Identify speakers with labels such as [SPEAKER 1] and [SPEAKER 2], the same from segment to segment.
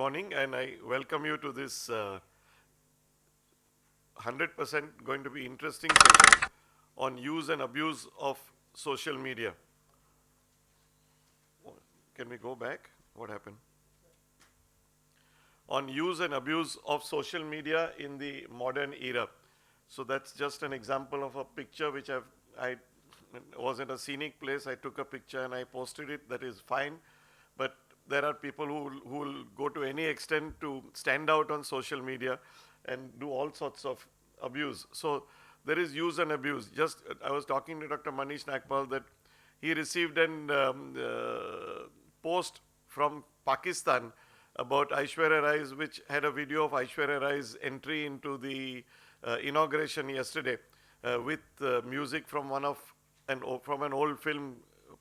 [SPEAKER 1] morning, and I welcome you to this 100% going to be interesting session on use and abuse of social media. Can we go back? What happened? On use and abuse of social media in the modern era. So that's just an example of a picture which I was in a scenic place. I took a picture and I posted it. That is fine, but there are people who will go to any extent to stand out on social media and do all sorts of abuse. So there is use and abuse. Just I was talking to Dr. Manish Nagpal that he received an post from Pakistan about Aishwarya Rai's, which had a video of Aishwarya Rai's entry into the inauguration yesterday with music from from an old film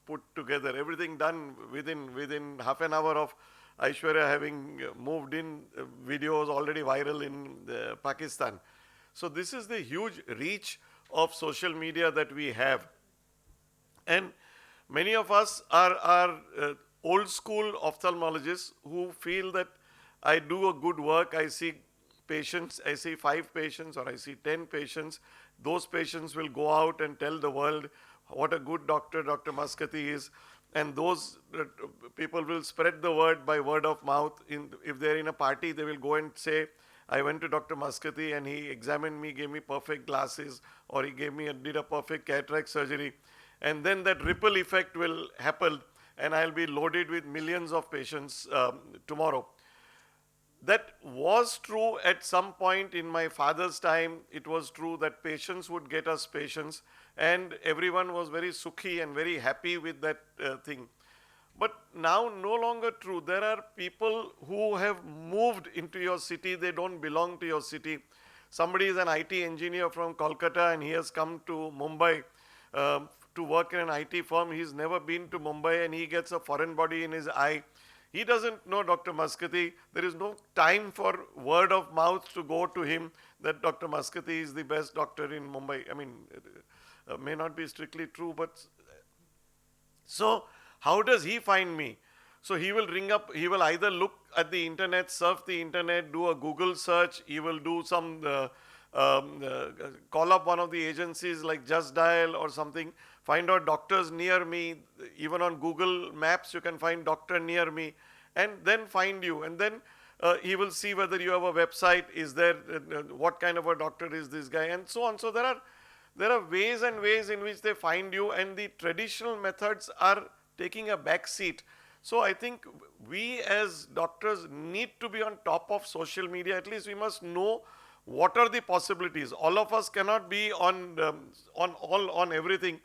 [SPEAKER 1] put together. Everything done within half an hour of Aishwarya having moved in. Videos already viral in Pakistan. So this is the huge reach of social media that we have, and many of us are old school ophthalmologists who feel that I do a good work, I see patients, I see 5 patients or I see 10 patients. Those patients will go out and tell the world what a good doctor Dr. Maskati is, and those people will spread the word by word of mouth. If they're in a party, they will go and say, I went to Dr. Maskati and he examined me, gave me perfect glasses, or he did a perfect cataract surgery. And then that ripple effect will happen, and I'll be loaded with millions of patients tomorrow. That was true at some point in my father's time. It was true that patients would get us patients, and everyone was very sukhi and very happy with that thing. But now no longer true. There are people who have moved into your city. They don't belong to your city. Somebody is an IT engineer from Kolkata and he has come to Mumbai to work in an IT firm. He's never been to Mumbai and he gets a foreign body in his eye. He doesn't know Dr. Maskati. There is no time for word of mouth to go to him that Dr. Maskati is the best doctor in Mumbai. I mean, it may not be strictly true, but so how does he find me? So he will ring up, he will either look at the internet, surf the internet, do a Google search, he will do some, call up one of the agencies like Just Dial or something, find out doctors near me. Even on Google Maps, you can find doctor near me, and then find you. And then he will see whether you have a website, is there, what kind of a doctor is this guy, and so on. So there are ways and ways in which they find you, and the traditional methods are taking a back seat. So I think we as doctors need to be on top of social media. At least we must know what are the possibilities. All of us cannot be on everything.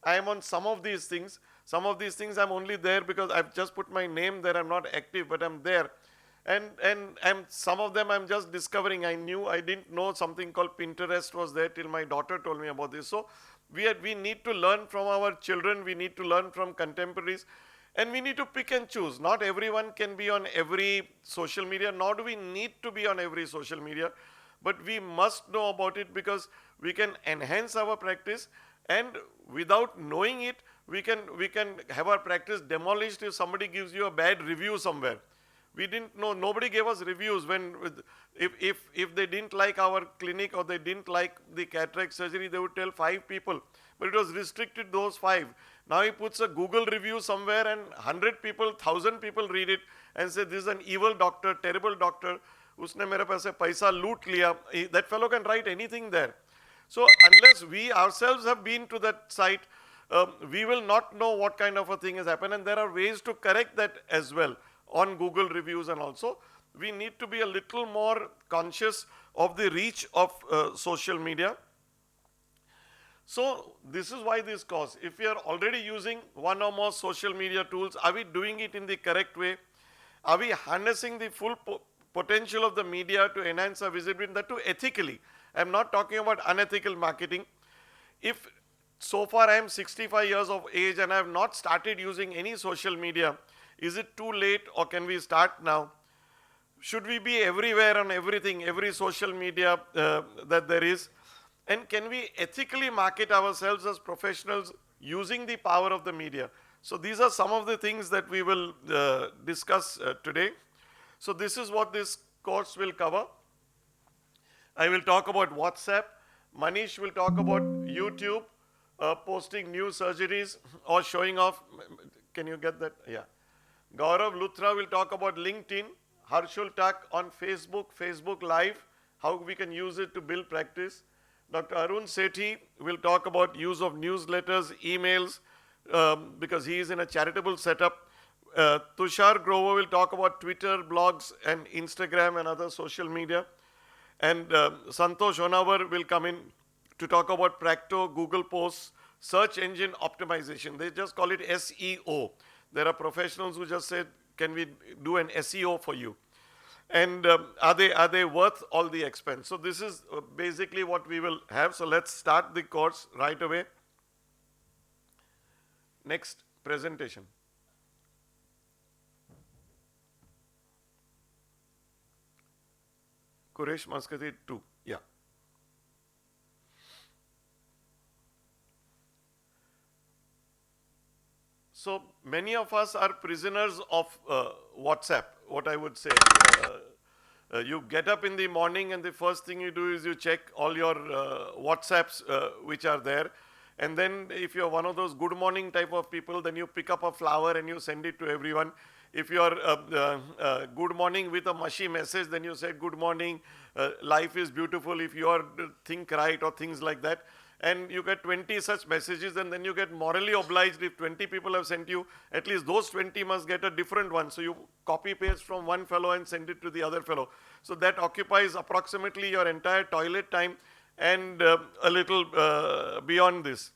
[SPEAKER 1] I am on some of these things. Some of these things I'm only there because I've just put my name there. I'm not active, but I'm there. And some of them I'm just discovering. I didn't know something called Pinterest was there till my daughter told me about this. So we need to learn from our children. We need to learn from contemporaries, and we need to pick and choose. Not everyone can be on every social media, nor do we need to be on every social media, but we must know about it because we can enhance our practice, and without knowing it, we can have our practice demolished if somebody gives you a bad review somewhere. We didn't know, nobody gave us reviews when, if they didn't like our clinic or they didn't like the cataract surgery, they would tell 5 people, but it was restricted those 5. Now he puts a Google review somewhere and 100 people, 1,000 people read it and say this is an evil doctor, terrible doctor, usne mere paise paisa loot liya. That fellow can write anything there. So unless we ourselves have been to that site, we will not know what kind of a thing has happened, and there are ways to correct that as well on Google reviews. And also we need to be a little more conscious of the reach of social media. So this is why this course, if we are already using one or more social media tools, are we doing it in the correct way? Are we harnessing the full potential of the media to enhance our visibility, that too ethically? I'm not talking about unethical marketing. If so far I am 65 years of age and I have not started using any social media, is it too late or can we start now? Should we be everywhere on everything, every social media that there is? And can we ethically market ourselves as professionals using the power of the media? So these are some of the things that we will discuss today. So this is what this course will cover. I will talk about WhatsApp. Manish will talk about YouTube, posting new surgeries or showing off. Can you get that? Yeah. Gaurav Luthra will talk about LinkedIn. Harshul Tak on Facebook, Facebook Live, how we can use it to build practice. Dr. Arun Sethi will talk about use of newsletters, emails, because he is in a charitable setup. Tushar Grover will talk about Twitter, blogs, and Instagram and other social media. And Santosh Honavar will come in to talk about Practo, Google Posts, search engine optimization. They just call it SEO. There are professionals who just said, can we do an SEO for you? And are they worth all the expense? So this is basically what we will have. So let's start the course right away. Next presentation. Quresh Maskati 2. Yeah. So many of us are prisoners of WhatsApp, what I would say. You get up in the morning and the first thing you do is you check all your WhatsApps which are there. And then if you're one of those good morning type of people, then you pick up a flower and you send it to everyone. If you're good morning with a mushy message, then you say good morning, life is beautiful if you are think right or things like that. And you get 20 such messages, and then you get morally obliged. If 20 people have sent you, at least those 20 must get a different one. So you copy paste from one fellow and send it to the other fellow. So that occupies approximately your entire toilet time and a little beyond this.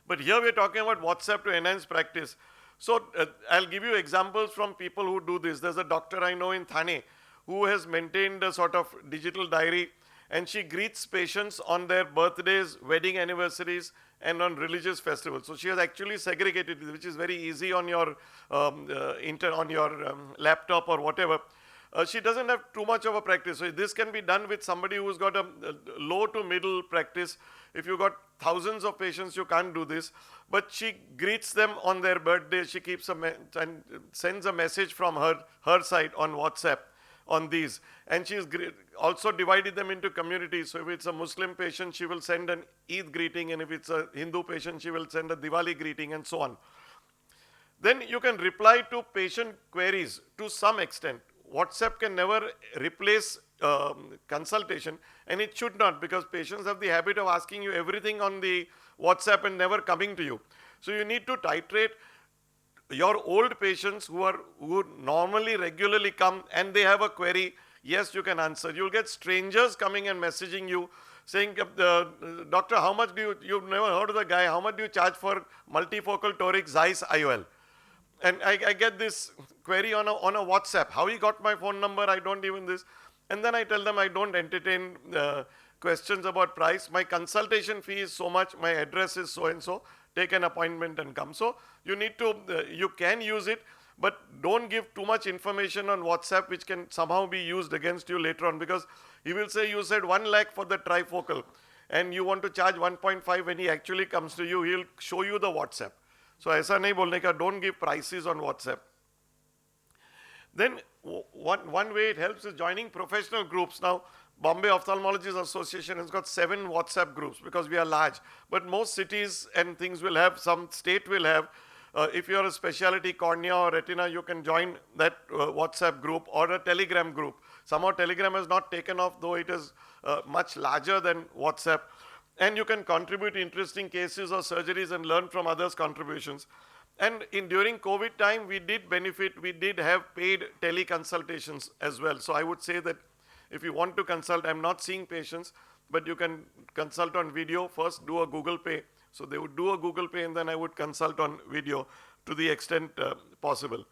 [SPEAKER 1] But here we're talking about WhatsApp to enhance practice. So I'll give you examples from people who do this. There's a doctor I know in Thane who has maintained a sort of digital diary, and she greets patients on their birthdays, wedding anniversaries, and on religious festivals. So she has actually segregated it, which is very easy on your laptop or whatever. She doesn't have too much of a practice. So this can be done with somebody who's got a low to middle practice. If you've got thousands of patients, you can't do this. But she greets them on their birthday. She keeps and sends a message from her side on WhatsApp on these. And she's also divided them into communities. So if it's a Muslim patient, she will send an Eid greeting. And if it's a Hindu patient, she will send a Diwali greeting and so on. Then you can reply to patient queries to some extent. WhatsApp can never replace consultation, and it should not, because patients have the habit of asking you everything on the WhatsApp and never coming to you. So you need to titrate your old patients who normally regularly come and they have a query. Yes, you can answer. You'll get strangers coming and messaging you saying, doctor, how much do you've never heard of the guy, how much do you charge for multifocal toric Zeiss IOL? And I get this query on a WhatsApp. How he got my phone number, I don't even this. And then I tell them I don't entertain questions about price. My consultation fee is so much, my address is so and so. Take an appointment and come. So you need to, you can use it, but don't give too much information on WhatsApp which can somehow be used against you later on, because he will say you said 1 lakh for the trifocal and you want to charge 1.5. When he actually comes to you, he'll show you the WhatsApp. So ऐसा नहीं बोलने का, don't give prices on WhatsApp. Then one way it helps is joining professional groups. Now, Bombay Ophthalmologists Association has got 7 WhatsApp groups because we are large. But most cities and things will have, some state will have. If you're a specialty cornea or retina, you can join that WhatsApp group or a Telegram group. Somehow Telegram has not taken off, though it is much larger than WhatsApp. And you can contribute interesting cases or surgeries and learn from others' contributions. And during COVID time, we did benefit, we did have paid teleconsultations as well. So I would say that if you want to consult, I'm not seeing patients, but you can consult on video. First, do a Google Pay. So they would do a Google Pay and then I would consult on video to the extent possible.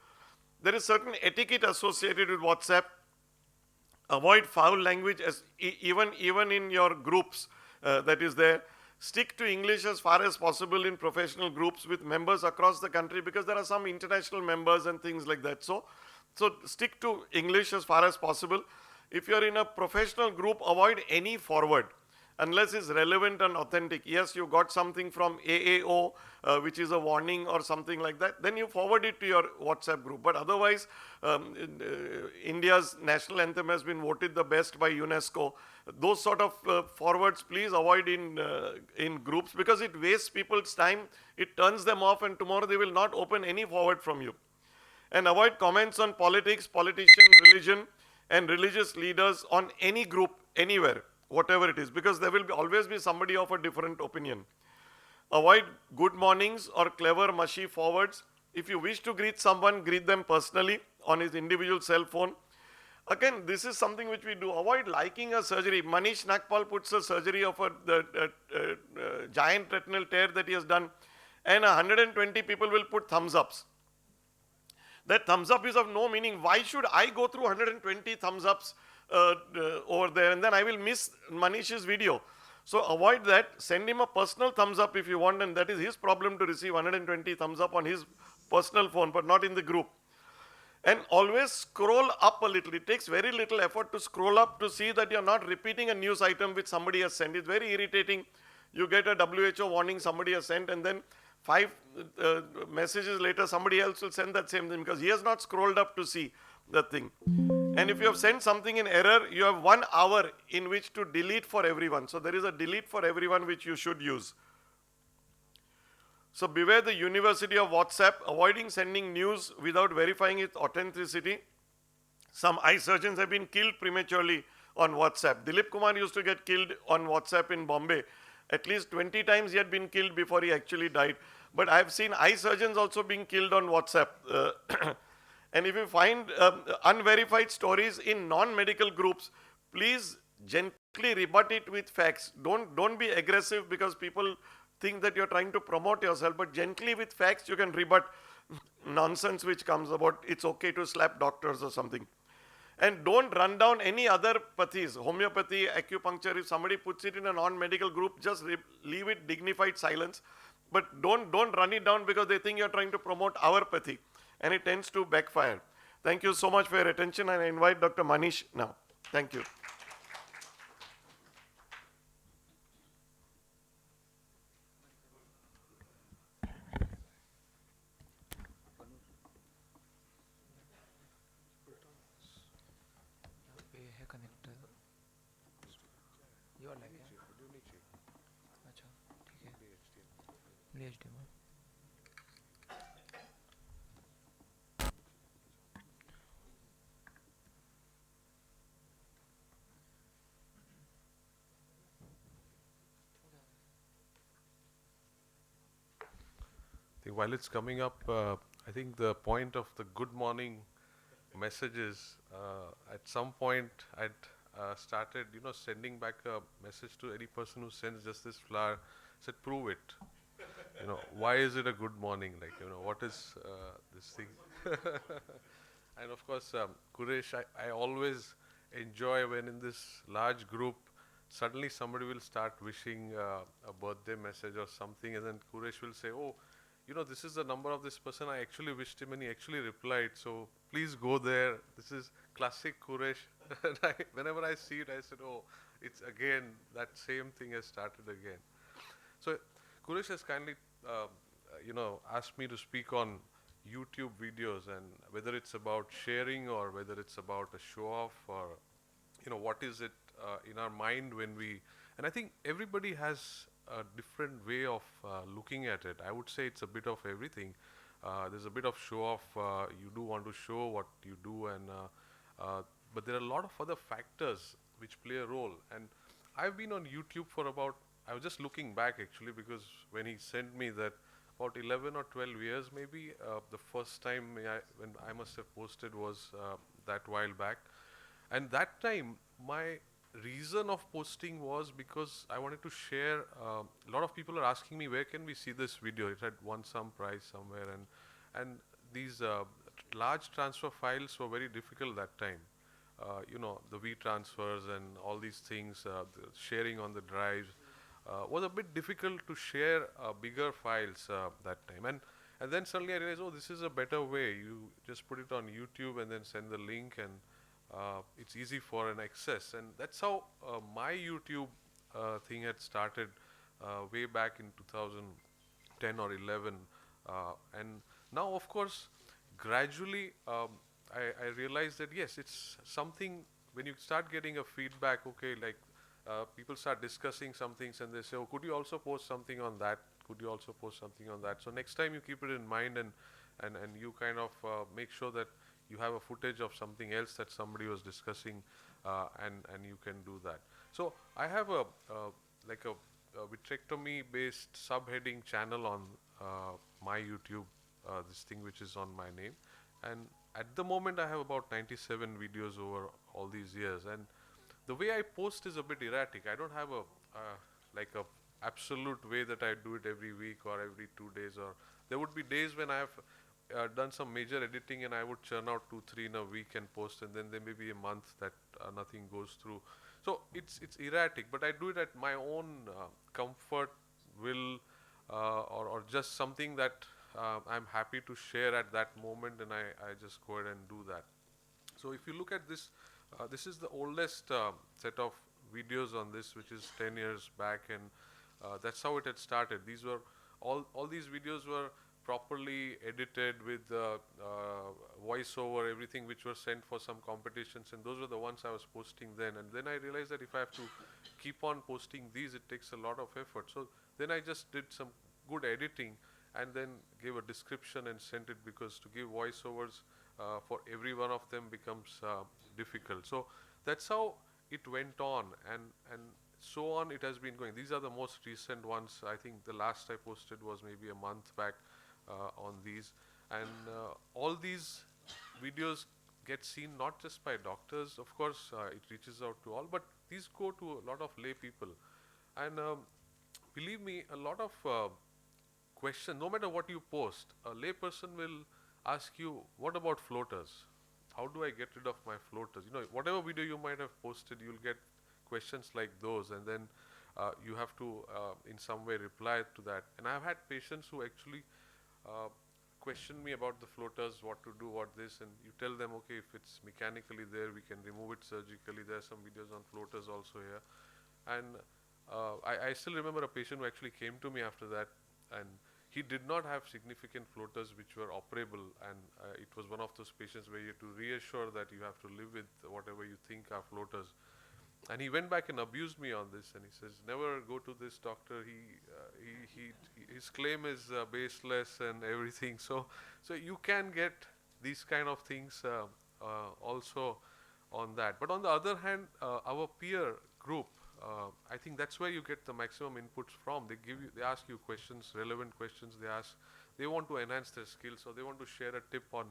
[SPEAKER 1] There is certain etiquette associated with WhatsApp. Avoid foul language, as even in your groups that is there. Stick to English as far as possible in professional groups with members across the country, because there are some international members and things like that. So stick to English as far as possible. If you're in a professional group, avoid any forward. unless it's relevant and authentic. Yes, you got something from AAO, which is a warning or something like that, then you forward it to your WhatsApp group. But otherwise, India's national anthem has been voted the best by UNESCO. Those sort of forwards, please avoid in groups, because it wastes people's time, it turns them off, and tomorrow they will not open any forward from you. And avoid comments on politics, politician, religion, and religious leaders on any group, anywhere, whatever it is, because there will always be somebody of a different opinion. Avoid good mornings or clever, mushy forwards. If you wish to greet someone, greet them personally on his individual cell phone. Again, this is something which we do. Avoid liking a surgery. Manish Nagpal puts a surgery of a giant retinal tear that he has done, and 120 people will put thumbs ups. That thumbs up is of no meaning. Why should I go through 120 thumbs ups over there, and then I will miss Manish's video? So avoid that. Send him a personal thumbs up if you want, and that is his problem to receive 120 thumbs up on his personal phone, but not in the group. And always scroll up a little. It takes very little effort to scroll up to see that you're not repeating a news item which somebody has sent. It's very irritating. You get a WHO warning somebody has sent, and then 5 messages later somebody else will send that same thing because he has not scrolled up to see the thing. And if you have sent something in error, you have 1 hour in which to delete for everyone. So there is a delete for everyone which you should use. So beware the university of WhatsApp, avoiding sending news without verifying its authenticity. Some eye surgeons have been killed prematurely on WhatsApp. Dilip Kumar used to get killed on WhatsApp in Bombay. At least 20 times he had been killed before he actually died. But I have seen eye surgeons also being killed on WhatsApp. And if you find unverified stories in non-medical groups, please gently rebut it with facts. Don't be aggressive because people think that you're trying to promote yourself, but gently with facts you can rebut nonsense which comes about it's okay to slap doctors or something. And don't run down any other pathies, homeopathy, acupuncture. If somebody puts it in a non-medical group, just leave it dignified silence. But don't run it down because they think you're trying to promote our pathy, and it tends to backfire. Thank you so much for your attention, and I invite Dr. Manish now. Thank you.
[SPEAKER 2] ये है connector ये वाला है क्या अच्छा ठीक है ले HDMI
[SPEAKER 3] While it's coming up, I think the point of the good morning messages, at some point I'd started, sending back a message to any person who sends just this flower, said, prove it. Why is it a good morning? Like, what is this thing? And of course, Kuresh, I always enjoy when in this large group, suddenly somebody will start wishing a birthday message or something, and then Kuresh will say, oh, this is the number of this person. I actually wished him and he actually replied. So please go there. This is classic Kuresh. And whenever I see it, I said, oh, it's again, that same thing has started again. So Kuresh has kindly, asked me to speak on YouTube videos, and whether it's about sharing or whether it's about a show off or, what is it in our mind when we, and I think everybody has a different way of looking at it. I would say it's a bit of everything. There's a bit of show off. You do want to show what you do, and but there are a lot of other factors which play a role. And I've been on YouTube for about, I was just looking back actually, because when he sent me that, about 11 or 12 years maybe, the first time when I must have posted was that while back. And that time my reason of posting was because I wanted to share, a lot of people are asking me, where can we see this video? It had won some prize somewhere, and these large transfer files were very difficult that time. The V-transfers and all these things, the sharing on the drives was a bit difficult to share bigger files that time. And then suddenly I realized, oh, this is a better way. You just put it on YouTube and then send the link, and it's easy for an access. And that's how my YouTube thing had started way back in 2010 or 11, and now, of course, gradually I realized that yes, it's something when you start getting a feedback. Okay, like people start discussing some things and they say, "Oh, could you also post something on that? Could you also post something on that?" So next time you keep it in mind and you kind of make sure that you have a footage of something else that somebody was discussing, and you can do that. So I have a like a vitrectomy based subheading channel on my YouTube, this thing which is on my name, and at the moment I have about 97 videos over all these years, and the way I post is a bit erratic. I don't have a like a absolute way that I do it every week or every 2 days, or there would be days when I have done some major editing and I would churn out 2-3 in a week and post, and then there may be a month that nothing goes through. So it's erratic, but I do it at my own comfort, will, or just something that I'm happy to share at that moment, and I just go ahead and do that. So if you look at this, this is the oldest set of videos on this, which is 10 years back, and that's how it had started. These were all these videos were properly edited with voiceover, everything, which was sent for some competitions, and those were the ones I was posting then. And then I realized that if I have to keep on posting these, it takes a lot of effort. So then I just did some good editing and then gave a description and sent it, because to give voiceovers for every one of them becomes difficult. So that's how it went on, and so on it has been going. These are the most recent ones. I think the last I posted was maybe a month back on these, and all these videos get seen not just by doctors, of course, it reaches out to all, but these go to a lot of lay people. And believe me, a lot of question, no matter what you post, a layperson will ask you, what about floaters? How do I get rid of my floaters? You know, whatever video you might have posted, you'll get questions like those, and then you have to in some way reply to that. And I've had patients who actually uh, question me about the floaters, what to do, what this, and you tell them, okay, if it's mechanically there, we can remove it surgically. There are some videos on floaters also here. And I still remember a patient who actually came to me after that, and he did not have significant floaters which were operable, and it was one of those patients where you have to reassure that you have to live with whatever you think are floaters. And he went back and abused me on this, and he says, never go to this doctor. His claim is baseless and everything. So you can get these kind of things also on that. But on the other hand, our peer group, I think that's where you get the maximum inputs from. They ask you questions, relevant questions. They want to enhance their skills, so they want to share a tip on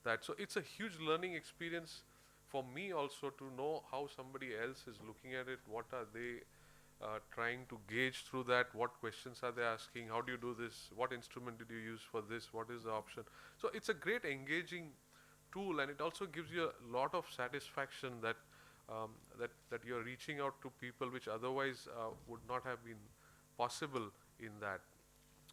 [SPEAKER 3] that. So it's a huge learning experience for me also to know how somebody else is looking at it. What are they trying to gauge through that? What questions are they asking? How do you do this? What instrument did you use for this? What is the option? So it's a great engaging tool, and it also gives you a lot of satisfaction that that you're reaching out to people which otherwise would not have been possible in that.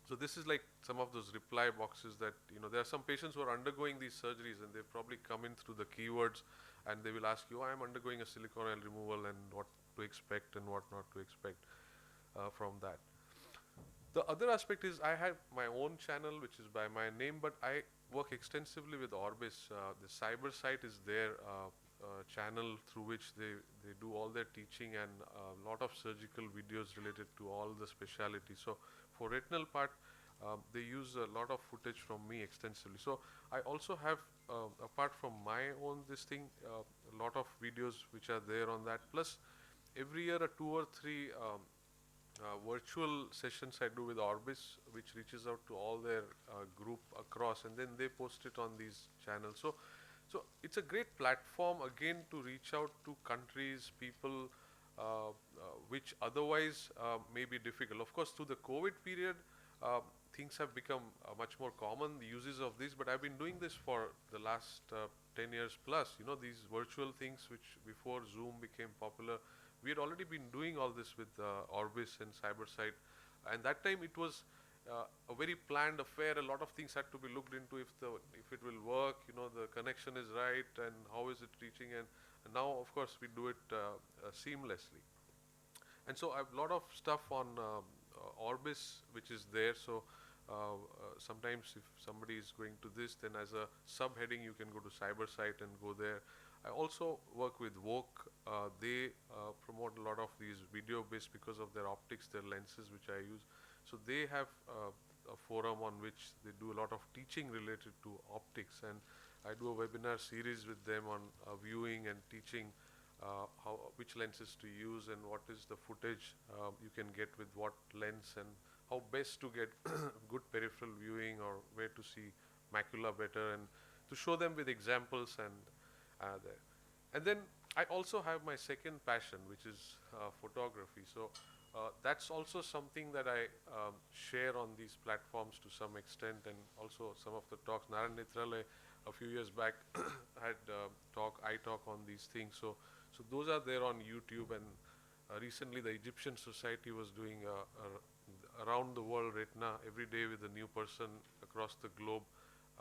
[SPEAKER 3] So this is like some of those reply boxes that, there are some patients who are undergoing these surgeries, and they've probably come in through the keywords, and they will ask you, I'm undergoing a silicone oil removal, and what to expect and what not to expect from that. The other aspect is I have my own channel which is by my name, but I work extensively with Orbis. The cyber site is their channel through which they do all their teaching, and a lot of surgical videos related to all the specialties. So for retinal part, they use a lot of footage from me extensively. So I also have, apart from my own this thing, a lot of videos which are there on that. Plus, every year 2 or 3 virtual sessions I do with Orbis, which reaches out to all their group across, and then they post it on these channels. So it's a great platform again to reach out to countries, people which otherwise may be difficult. Of course, through the COVID period, things have become much more common, the uses of this, but I've been doing this for the last 10 years plus. These virtual things which before Zoom became popular, we had already been doing all this with Orbis and CyberSite, and that time it was a very planned affair. A lot of things had to be looked into, if it will work, the connection is right, and how is it reaching, and now of course we do it seamlessly. And so I have a lot of stuff on Orbis, which is there. So sometimes if somebody is going to this, then as a subheading, you can go to CyberSite and go there. I also work with Voke. They promote a lot of these video based because of their optics, their lenses, which I use. So they have a forum on which they do a lot of teaching related to optics, and I do a webinar series with them on viewing and teaching which lenses to use and what is the footage you can get with what lens, and how best to get good peripheral viewing, or where to see macula better, and to show them with examples and there. And then I also have my second passion, which is photography. So that's also something that I share on these platforms to some extent, and also some of the talks. Narayan Nitrale a few years back had I talk on these things. So those are there on YouTube, and recently the Egyptian Society was doing around the world retina every day with a new person across the globe,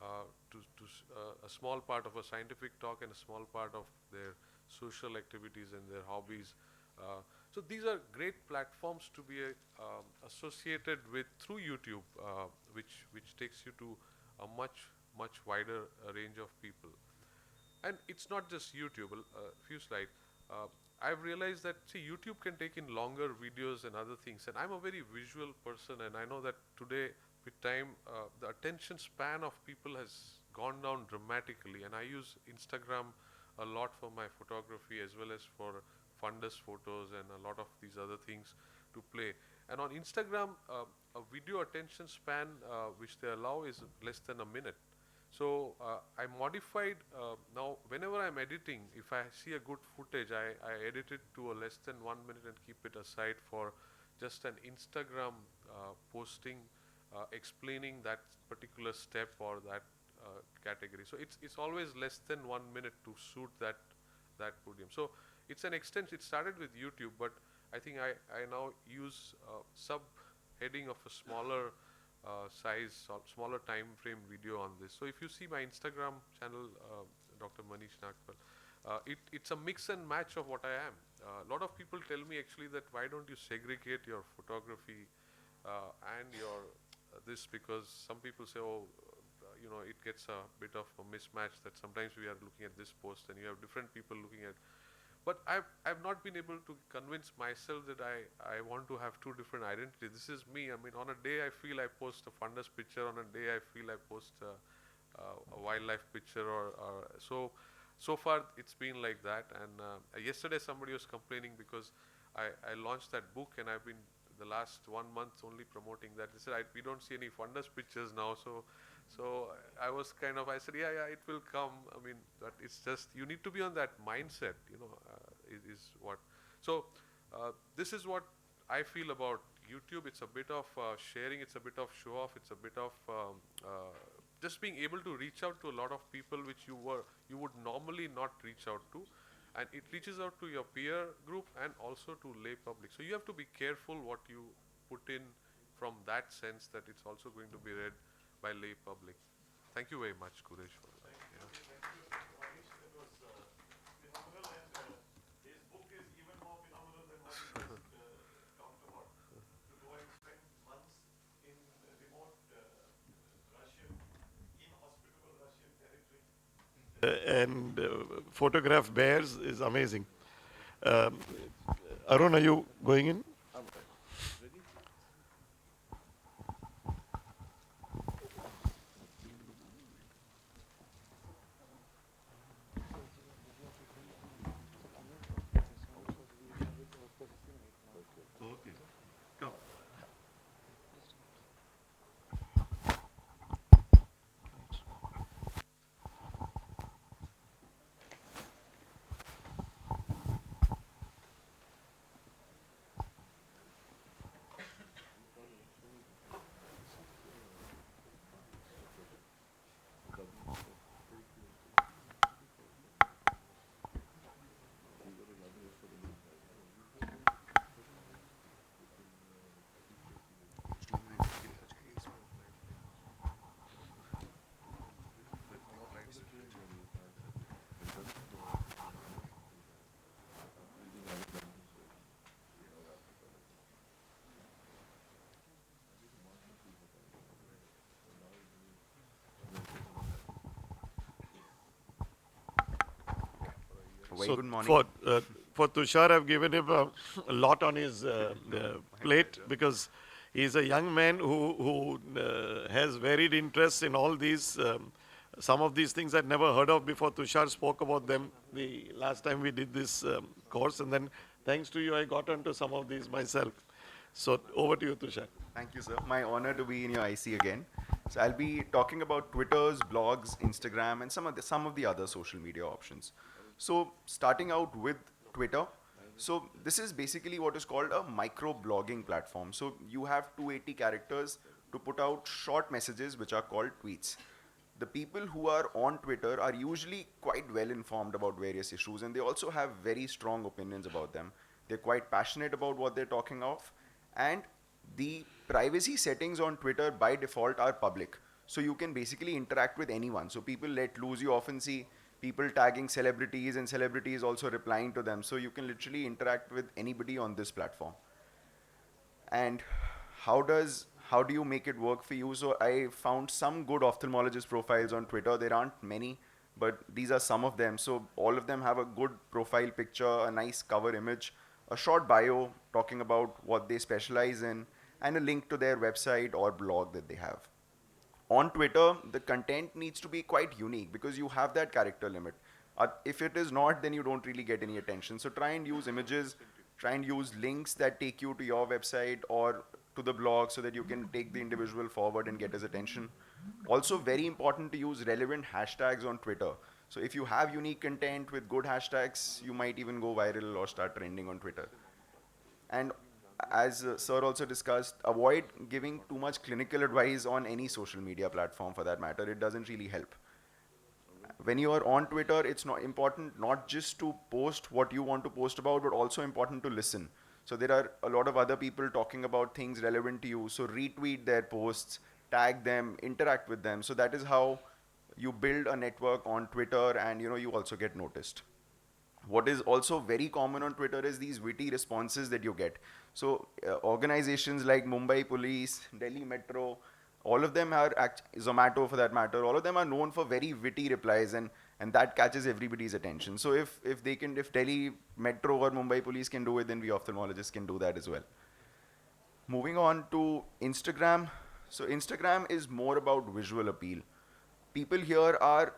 [SPEAKER 3] a small part of a scientific talk and a small part of their social activities and their hobbies. So these are great platforms to be associated with through YouTube, which takes you to a much wider range of people. And it's not just YouTube. A few slides. I've realized that YouTube can take in longer videos and other things, and I'm a very visual person, and I know that today with time the attention span of people has gone down dramatically, and I use Instagram a lot for my photography as well as for fundus photos and a lot of these other things to play. And on Instagram, a video attention span which they allow is less than a minute. So I modified now whenever I'm editing, if I see a good footage, I edit it to a less than 1 minute and keep it aside for just an Instagram posting explaining that particular step or that category. So it's always less than 1 minute to suit that podium. So it's an extension. It started with YouTube, but I think I now use sub-heading of a smaller size, smaller time frame video on this. So if you see my Instagram channel, Dr. Manish Nagpal, it's a mix and match of what I am. A lot of people tell me actually that why don't you segregate your photography and your this, because some people say, oh, it gets a bit of a mismatch, that sometimes we are looking at this post and you have different people looking at. But I've not been able to convince myself that I want to have two different identities. This is me. I mean, on a day I feel I post a fundus picture, on a day I feel I post a wildlife picture, or so far it's been like that. And yesterday somebody was complaining because I launched that book, and I've been the last 1 month only promoting that. They said we don't see any fundus pictures now, so I said, yeah, it will come. I mean, that it's just, you need to be on that mindset, is what. So this is what I feel about YouTube. It's a bit of sharing, it's a bit of show off, it's a bit of just being able to reach out to a lot of people which you would normally not reach out to. And it reaches out to your peer group and also to lay public. So you have to be careful what you put in, from that sense that it's also going to be read by lay public. Thank you very much, Kuresh, for that. Yeah.
[SPEAKER 1] Manish, that was phenomenal, and his book is even more phenomenal than what he just talked about. To go and spend months in remote Russian, inhospitable Russian territory and photograph bears is amazing. Arun, are you going in? Okay. Come. So
[SPEAKER 4] good morning.
[SPEAKER 1] for Tushar, I've given him a lot on his plate because he's a young man who has varied interests in all these. Some of these things I'd never heard of before. Tushar spoke about them the last time we did this course, and then thanks to you, I got onto some of these myself. So over to you, Tushar.
[SPEAKER 4] Thank you, sir. My honor to be in your IC again. So I'll be talking about Twitters, blogs, Instagram, and some of the other social media options. So starting out with Twitter. So this is basically what is called a micro blogging platform. So you have 280 characters to put out short messages which are called tweets. The people who are on Twitter are usually quite well informed about various issues, and they also have very strong opinions about them. They're quite passionate about what they're talking of, and the privacy settings on Twitter by default are public. So you can basically interact with anyone. So people let loose. You often see people tagging celebrities and celebrities also replying to them. So you can literally interact with anybody on this platform. And how do you make it work for you? So I found some good ophthalmologist profiles on Twitter. There aren't many, but these are some of them. So all of them have a good profile picture, a nice cover image, a short bio talking about what they specialize in, and a link to their website or blog that they have. On Twitter, the content needs to be quite unique because you have that character limit. If it is not, then you don't really get any attention. So try and use images, try and use links that take you to your website or to the blog so that you can take the individual forward and get his attention. Also, very important to use relevant hashtags on Twitter. So if you have unique content with good hashtags, you might even go viral or start trending on Twitter. And as Sir also discussed, avoid giving too much clinical advice on any social media platform for that matter. It doesn't really help. When you are on Twitter, it's not important not just to post what you want to post about, but also important to listen. So there are a lot of other people talking about things relevant to you. So retweet their posts, tag them, interact with them. So that is how you build a network on Twitter, and you also get noticed. What is also very common on Twitter is these witty responses that you get. So organizations like Mumbai Police, Delhi Metro, all of them are Zomato for that matter. All of them are known for very witty replies, and that catches everybody's attention. So if Delhi Metro or Mumbai Police can do it, then we ophthalmologists can do that as well. Moving on to Instagram. So Instagram is more about visual appeal. People here are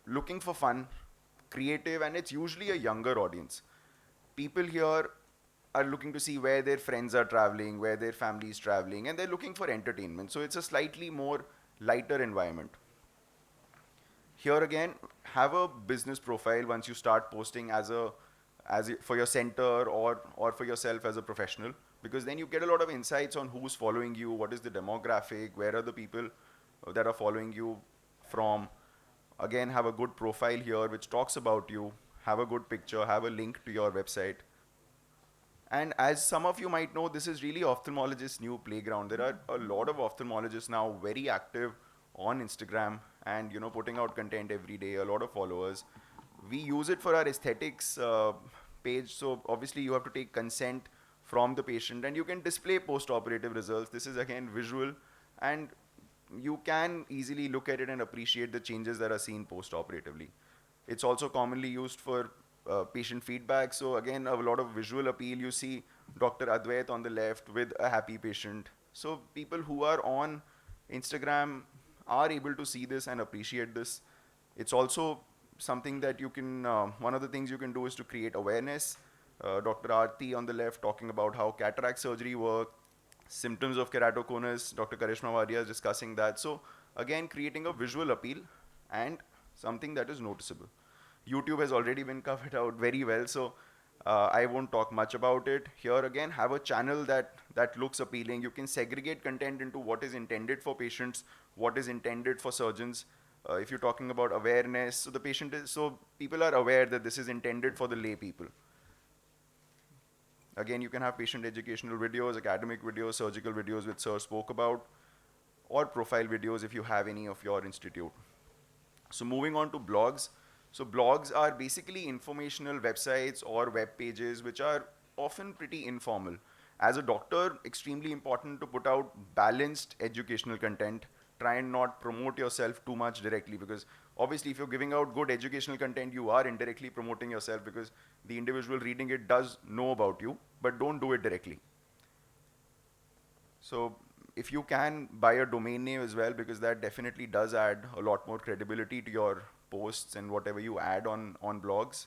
[SPEAKER 4] looking for fun, creative, and it's usually a younger audience. People here are looking to see where their friends are traveling, where their family is traveling, and they're looking for entertainment. So it's a slightly more lighter environment. Here again, have a business profile once you start posting for your center or for yourself as a professional, because then you get a lot of insights on who's following you, what is the demographic, where are the people that are following you from. Again, have a good profile here which talks about you, have a good picture, have a link to your website. And as some of you might know, this is really ophthalmologists' new playground. There are a lot of ophthalmologists now very active on Instagram and putting out content every day, a lot of followers. We use it for our aesthetics page. So obviously you have to take consent from the patient, and you can display post-operative results. This is again visual, and you can easily look at it and appreciate the changes that are seen post-operatively. It's also commonly used for patient feedback. So again, a lot of visual appeal. You see Dr. Advait on the left with a happy patient. So people who are on Instagram are able to see this and appreciate this. It's also something that you can, one of the things you can do is to create awareness. Dr. Aarti on the left talking about how cataract surgery works, symptoms of keratoconus. Dr. Karishma Varia is discussing that. So again, creating a visual appeal and something that is noticeable. YouTube has already been covered out very well, so I won't talk much about it. Here again, have a channel that looks appealing. You can segregate content into what is intended for patients, what is intended for surgeons. If you're talking about awareness, so people are aware that this is intended for the lay people. Again, you can have patient educational videos, academic videos, surgical videos which Sir spoke about, or profile videos if you have any of your institute. So moving on to blogs. So blogs are basically informational websites or web pages which are often pretty informal. As a doctor, extremely important to put out balanced educational content. Try and not promote yourself too much directly, because Obviously, if you're giving out good educational content, you are indirectly promoting yourself because the individual reading it does know about you, but don't do it directly. So if you can buy a domain name as well, because that definitely does add a lot more credibility to your posts and whatever you add on blogs.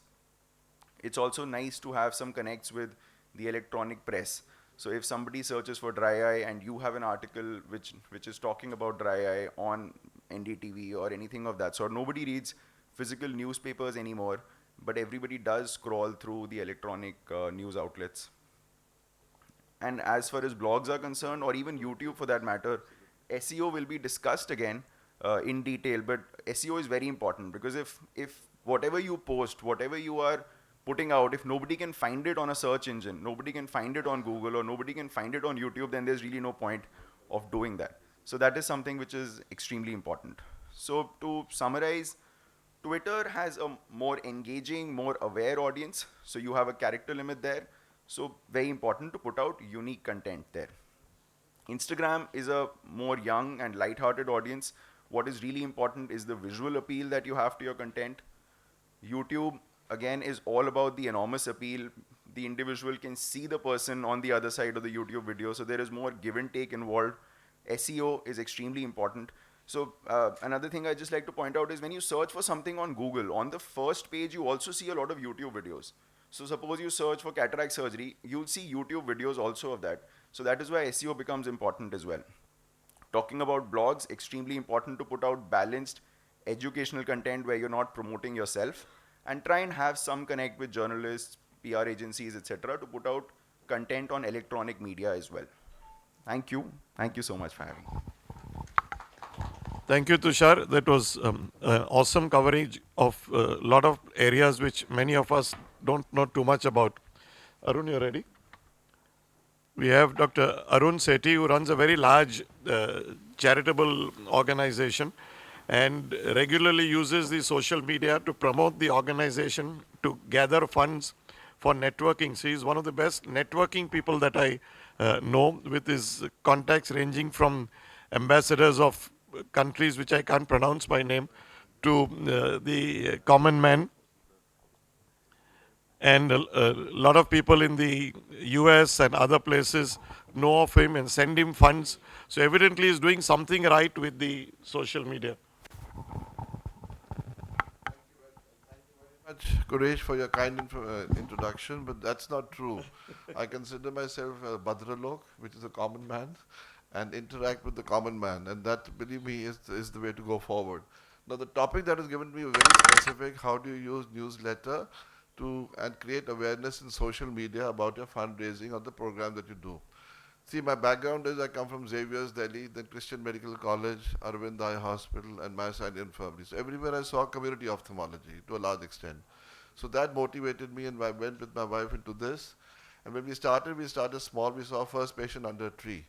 [SPEAKER 4] It's also nice to have some connects with the electronic press. So if somebody searches for dry eye and you have an article which is talking about dry eye on NDTV or anything of that sort, nobody reads physical newspapers anymore, but everybody does scroll through the electronic news outlets. And as far as blogs are concerned, or even YouTube for that matter, SEO will be discussed again in detail. But SEO is very important because if whatever you post, whatever you are putting out, if nobody can find it on a search engine, nobody can find it on Google, or nobody can find it on YouTube, then there's really no point of doing that. So that is something which is extremely important. So to summarize, Twitter has a more engaging, more aware audience. So you have a character limit there. So very important to put out unique content there. Instagram is a more young and light-hearted audience. What is really important is the visual appeal that you have to your content. YouTube, again, is all about the enormous appeal. The individual can see the person on the other side of the YouTube video, so there is more give and take involved. SEO is extremely important. So another thing I just like to point out is when you search for something on Google, on the first page, you also see a lot of YouTube videos. So suppose you search for cataract surgery, you'll see YouTube videos also of that. So that is why SEO becomes important as well. Talking about blogs, extremely important to put out balanced educational content where you're not promoting yourself, and try and have some connect with journalists, PR agencies, etc. to put out content on electronic media as well. Thank you. Thank you so much for having me.
[SPEAKER 1] Thank you, Tushar. That was awesome coverage of a lot of areas which many of us don't know too much about. Arun, you ready? We have Dr. Arun Sethi, who runs a very large charitable organization and regularly uses the social media to promote the organization, to gather funds for networking. So he's one of the best networking people that I know, with his contacts ranging from ambassadors of countries which I can't pronounce by name to the common man. And a lot of people in the US and other places know of him and send him funds. So evidently he's doing something right with the social media.
[SPEAKER 5] Much, Kuresh, for your kind introduction, but that's not true. I consider myself a Bhadralok, which is a common man, and interact with the common man, and that, believe me, is the way to go forward. Now, the topic that is given me is very specific. How do you use newsletter to and create awareness in social media about your fundraising or the program that you do? See, my background is I come from Xavier's, Delhi, then Christian Medical College, Arvind Eye Hospital, and Mass Eye Infirmary. So everywhere I saw community ophthalmology to a large extent. So that motivated me, and I went with my wife into this. And when we started small. We saw first patient under a tree.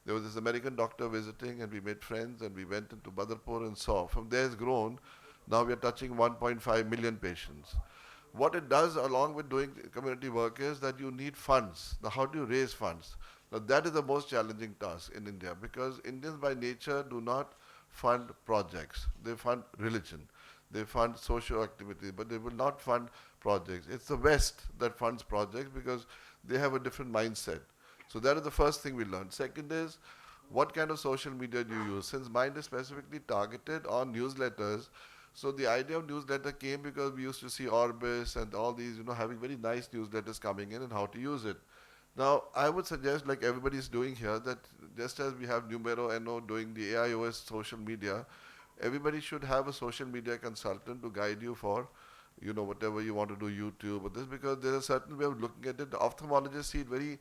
[SPEAKER 5] There was this American doctor visiting, and we made friends, and we went into Badarpur and saw. From there it's grown. Now we are touching 1.5 million patients. What it does along with doing community work is that you need funds. Now how do you raise funds? Now that is the most challenging task in India, because Indians by nature do not fund projects. They fund religion. They fund social activity, but they will not fund projects. It's the West that funds projects because they have a different mindset. So that is the first thing we learned. Second is, what kind of social media do you use? Since mine is specifically targeted on newsletters, so the idea of newsletter came because we used to see Orbis and all these, having very nice newsletters coming in and how to use it. Now, I would suggest, like everybody's doing here, that just as we have Numero NO doing the AIOS social media, everybody should have a social media consultant to guide you for, whatever you want to do, YouTube or this, because there's a certain way of looking at it. The ophthalmologists see it very,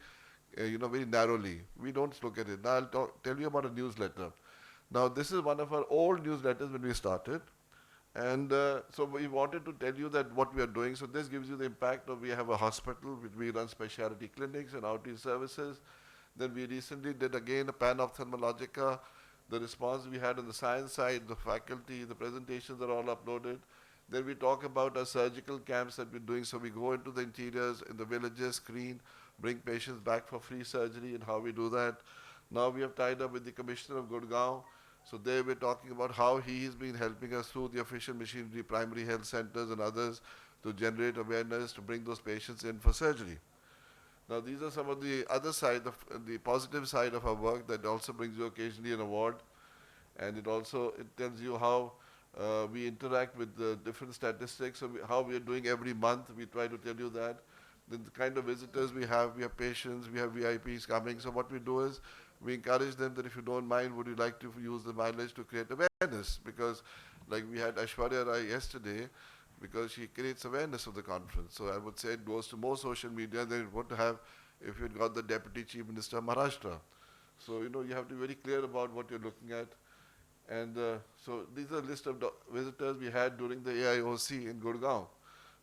[SPEAKER 5] very narrowly. We don't look at it. Now, I'll tell you about a newsletter. Now, this is one of our old newsletters when we started. And so we wanted to tell you that what we are doing. So this gives you the impact of, we have a hospital which we run specialty clinics and outreach services. Then we recently did again a pan-ophthalmologica. The response we had on the science side, the faculty, the presentations are all uploaded. Then we talk about our surgical camps that we're doing. So we go into the interiors, in the villages, screen, bring patients back for free surgery and how we do that. Now we have tied up with the Commissioner of Gurgaon. So there we're talking about how he has been helping us through the official machinery, primary health centers and others to generate awareness, to bring those patients in for surgery. Now these are some of the other side of the positive side of our work that also brings you occasionally an award, and it tells you how we interact with the different statistics, so how we are doing every month. We try to tell you that. Then the kind of visitors we have patients, we have VIPs coming. So what we do is we encourage them that if you don't mind, would you like to use the mileage to create awareness? Because like we had Aishwarya Rai yesterday, because she creates awareness of the conference. So I would say it goes to more social media than it would have if you'd got the Deputy Chief Minister of Maharashtra. So, you know, you have to be very clear about what you're looking at. And so these are a list of visitors we had during the AIOC in Gurgaon.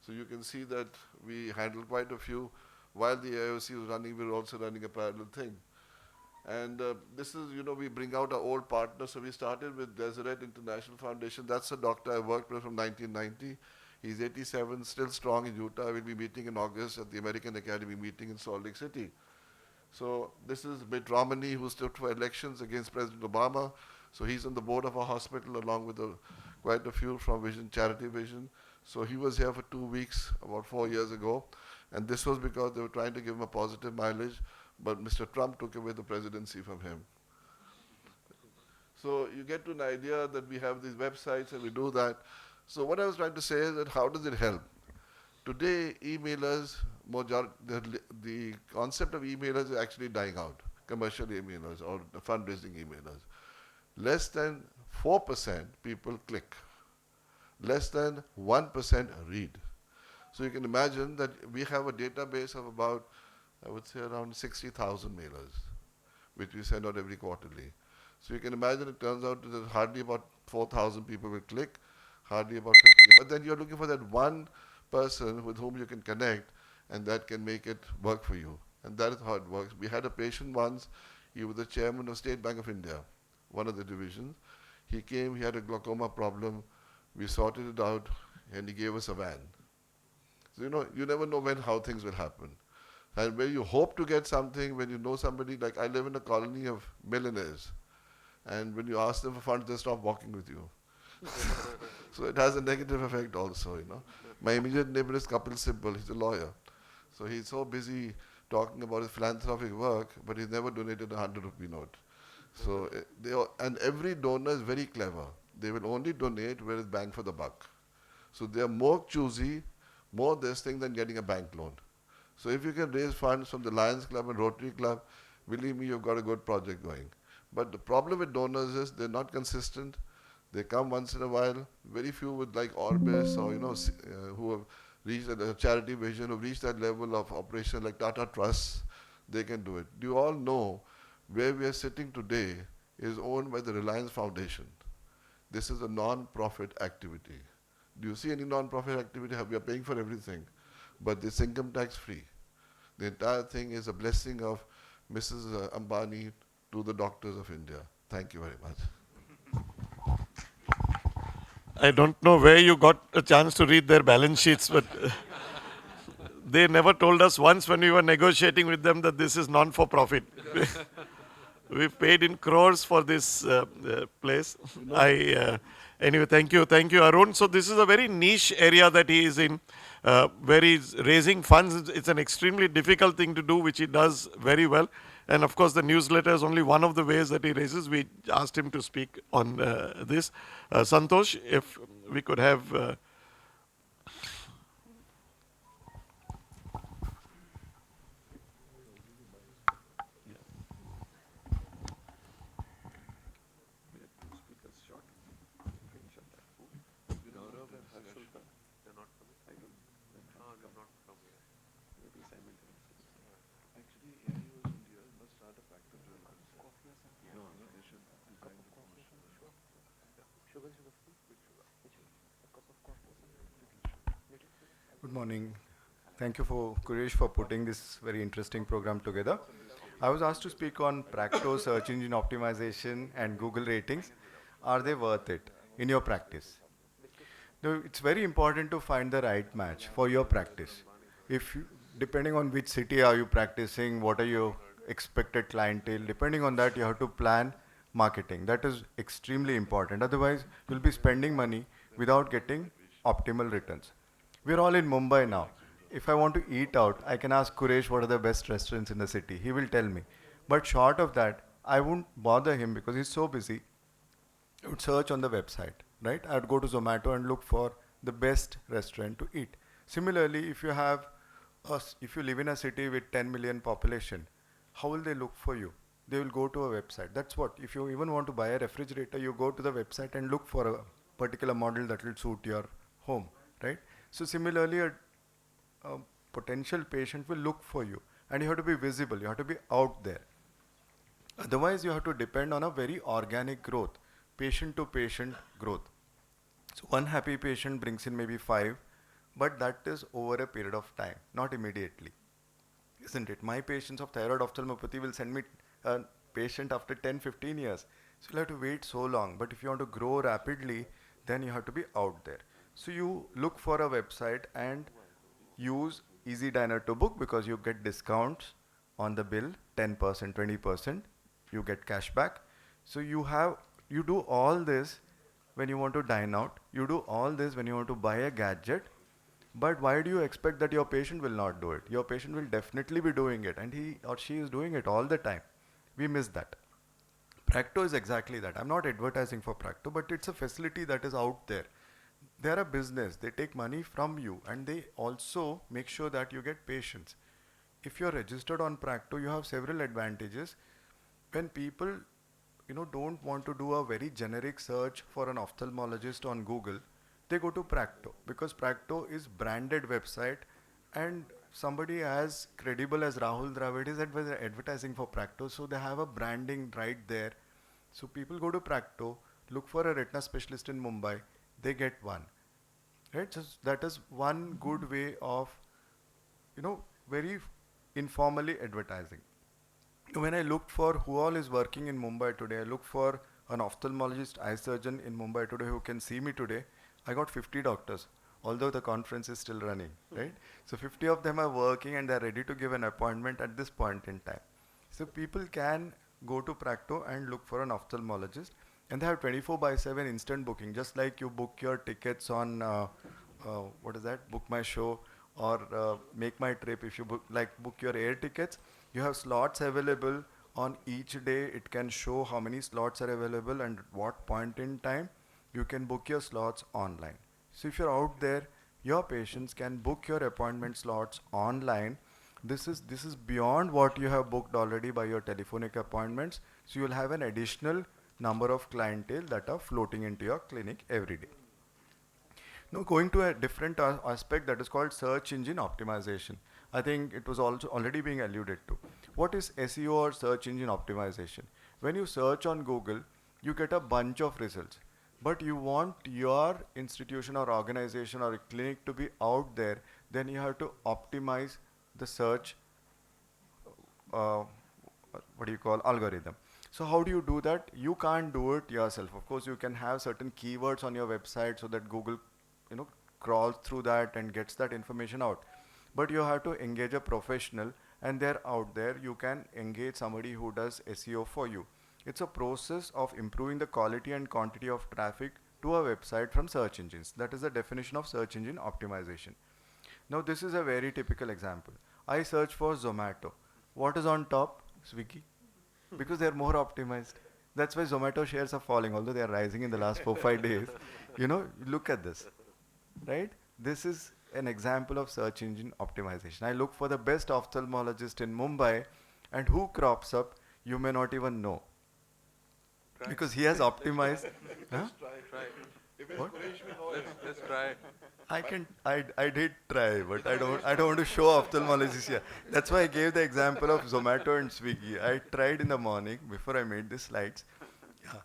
[SPEAKER 5] So you can see that we handled quite a few. While the AIOC was running, we were also running a parallel thing. And this is, you know, we bring out our old partners. So we started with Deseret International Foundation. That's a doctor I worked with from 1990. He's 87, still strong in Utah. We'll be meeting in August at the American Academy meeting in Salt Lake City. So this is Mitt Romney, who stood for elections against President Obama. So he's on the board of a hospital along with quite a few from Vision, Charity Vision. So he was here for 2 weeks about 4 years ago. And this was because they were trying to give him a positive mileage, but Mr. Trump took away the presidency from him. So you get to an idea that we have these websites and we do that. So what I was trying to say is that how does it help? Today, emailers, the concept of emailers is actually dying out, commercial emailers or the fundraising emailers. Less than 4% people click. Less than 1% read. So you can imagine that we have a database of about, I would say around 60,000 mailers, which we send out every quarterly. So you can imagine it turns out that hardly about 4,000 people will click, hardly about 50. But then you're looking for that one person with whom you can connect and that can make it work for you. And that is how it works. We had a patient once, he was the chairman of State Bank of India, one of the divisions. He came, he had a glaucoma problem, we sorted it out, and he gave us a van. So, you know, you never know how things will happen. And where you hope to get something, when you know somebody, like I live in a colony of millionaires, and when you ask them for funds, they stop walking with you. So it has a negative effect also, you know. My immediate neighbor is Kapil Sibal, he's a lawyer. So he's so busy talking about his philanthropic work, but he's never donated a 100 rupee note. So and every donor is very clever. They will only donate where it's bang for the buck. So they are more choosy, more this thing than getting a bank loan. So if you can raise funds from the Lions Club and Rotary Club, believe me, you've got a good project going. But the problem with donors is they're not consistent. They come once in a while. Very few with like Orbis or, you know, who have reached a charity vision, who have reached that level of operation like Tata Trust, they can do it. Do you all know where we are sitting today is owned by the Reliance Foundation? This is a non-profit activity. Do you see any non-profit activity? We are paying for everything, but it's income tax free. The entire thing is a blessing of Mrs. Ambani to the doctors of India. Thank you very much.
[SPEAKER 1] I don't know where you got a chance to read their balance sheets, but they never told us once when we were negotiating with them that this is non-for-profit. We've paid in crores for this place. Anyway, thank you, Arun. So this is a very niche area that he is in, where he's raising funds. It's an extremely difficult thing to do, which he does very well. And of course, the newsletter is only one of the ways that he raises. We asked him to speak on this. Santosh, if we could have...
[SPEAKER 6] Good morning. Thank you Kuresh for putting this very interesting program together. I was asked to speak on Practo search engine optimization and Google ratings. Are they worth it in your practice? Now, it's very important to find the right match for your practice. Depending on which city are you practicing, what are your expected clientele, depending on that you have to plan marketing. That is extremely important. Otherwise, you'll be spending money without getting optimal returns. We're all in Mumbai now. If I want to eat out, I can ask Kuresh what are the best restaurants in the city. He will tell me. But short of that, I won't bother him because he's so busy. I would search on the website, right? I would go to Zomato and look for the best restaurant to eat. Similarly, if you live in a city with 10 million population, how will they look for you? They will go to a website. That's what, if you even want to buy a refrigerator, you go to the website and look for a particular model that will suit your home, right? So similarly, a potential patient will look for you, and you have to be visible, you have to be out there. Otherwise, you have to depend on a very organic growth, patient to patient growth. So one happy patient brings in maybe 5, but that is over a period of time, not immediately. Isn't it? My patients of thyroid ophthalmopathy will send me a patient after 10, 15 years. So you'll have to wait so long. But if you want to grow rapidly, then you have to be out there. So you look for a website and use Easy Diner to book because you get discounts on the bill, 10%, 20%. You get cash back. So you do all this when you want to dine out. You do all this when you want to buy a gadget. But why do you expect that your patient will not do it? Your patient will definitely be doing it, and he or she is doing it all the time. We miss that. Practo is exactly that. I'm not advertising for Practo, but it's a facility that is out there. They're a business. They take money from you, and they also make sure that you get patients. If you're registered on Practo, you have several advantages. When people don't want to do a very generic search for an ophthalmologist on Google, they go to Practo because Practo is branded website, and somebody as credible as Rahul Dravid is advertising for Practo, so they have a branding right there. So people go to Practo, look for a retina specialist in Mumbai, they get one. Right? So that is one good way of, very informally advertising. When I looked for who all is working in Mumbai today, I looked for an ophthalmologist, eye surgeon in Mumbai today who can see me today. I got 50 doctors, although the conference is still running, right? So 50 of them are working and they're ready to give an appointment at this point in time. So people can go to Practo and look for an ophthalmologist, and they have 24/7 instant booking, just like you book your tickets on, Book My Show or Make My Trip. If you book your air tickets, you have slots available on each day. It can show how many slots are available and at what point in time. You can book your slots online. So if you're out there, your patients can book your appointment slots online. This is beyond what you have booked already by your telephonic appointments. So you'll have an additional number of clientele that are floating into your clinic every day. Now going to a different aspect that is called search engine optimization. I think it was also already being alluded to. What is SEO or search engine optimization? When you search on Google, you get a bunch of results. But you want your institution or organization or clinic to be out there, then you have to optimize the search, algorithm. So how do you do that? You can't do it yourself. Of course, you can have certain keywords on your website so that Google, crawls through that and gets that information out. But you have to engage a professional, and they're out there. You can engage somebody who does SEO for you. It's a process of improving the quality and quantity of traffic to a website from search engines. That is the definition of search engine optimization. Now this is a very typical example. I search for Zomato. What is on top? Swiggy. Because they are more optimized. That's why Zomato shares are falling, although they are rising in the last 4-5 days. Look at this, right? This is an example of search engine optimization. I look for the best ophthalmologist in Mumbai, and who crops up, you may not even know. Because he has optimized. Huh?
[SPEAKER 3] Try.
[SPEAKER 6] What?
[SPEAKER 3] Let's try.
[SPEAKER 6] I did try, but I don't want to show ophthalmologists here. That's why I gave the example of Zomato and Swiggy. I tried in the morning before I made the slides. Yeah.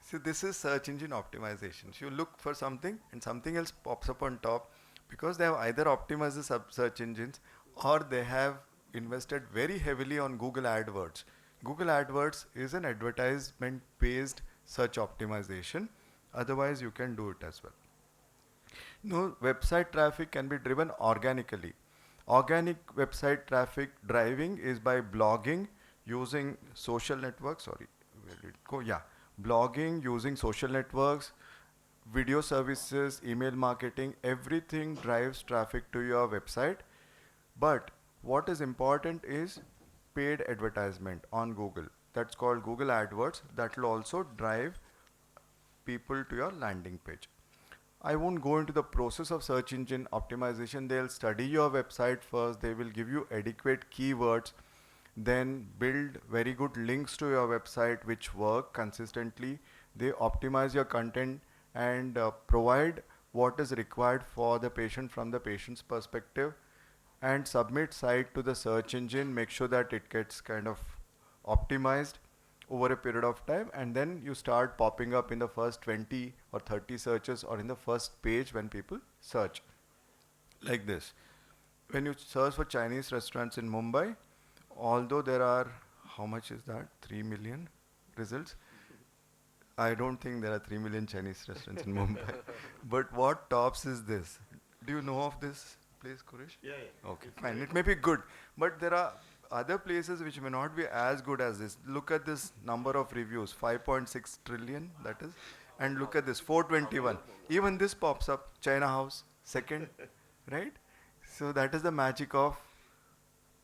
[SPEAKER 6] So this is search engine optimization. So you look for something and something else pops up on top because they have either optimized the search engines or they have invested very heavily on Google AdWords. Google AdWords is an advertisement-based search optimization. Otherwise, you can do it as well. No, website traffic can be driven organically. Organic website traffic driving is by blogging, using social networks. Sorry, where complete. Go, yeah. Blogging, using social networks, video services, email marketing, everything drives traffic to your website. But what is important is paid advertisement on Google. That's called Google AdWords. That will also drive people to your landing page. I won't go into the process of search engine optimization. They'll study your website first. They will give you adequate keywords, then build very good links to your website which work consistently. They optimize your content and provide what is required for the patient from the patient's perspective, and submit site to the search engine, make sure that it gets kind of optimized over a period of time, and then you start popping up in the first 20 or 30 searches or in the first page when people search. Like this. When you search for Chinese restaurants in Mumbai, although there are, how much is that? 3 million results? I don't think there are 3 million Chinese restaurants in Mumbai. But what tops is this? Do you know of this place, Kurish?
[SPEAKER 1] Yeah.
[SPEAKER 6] Okay, fine. It may be good, but there are other places which may not be as good as this. Look at this number of reviews, 5.6 trillion, that is. And look at this, 421. Even this pops up, China House, second, right? So that is the magic of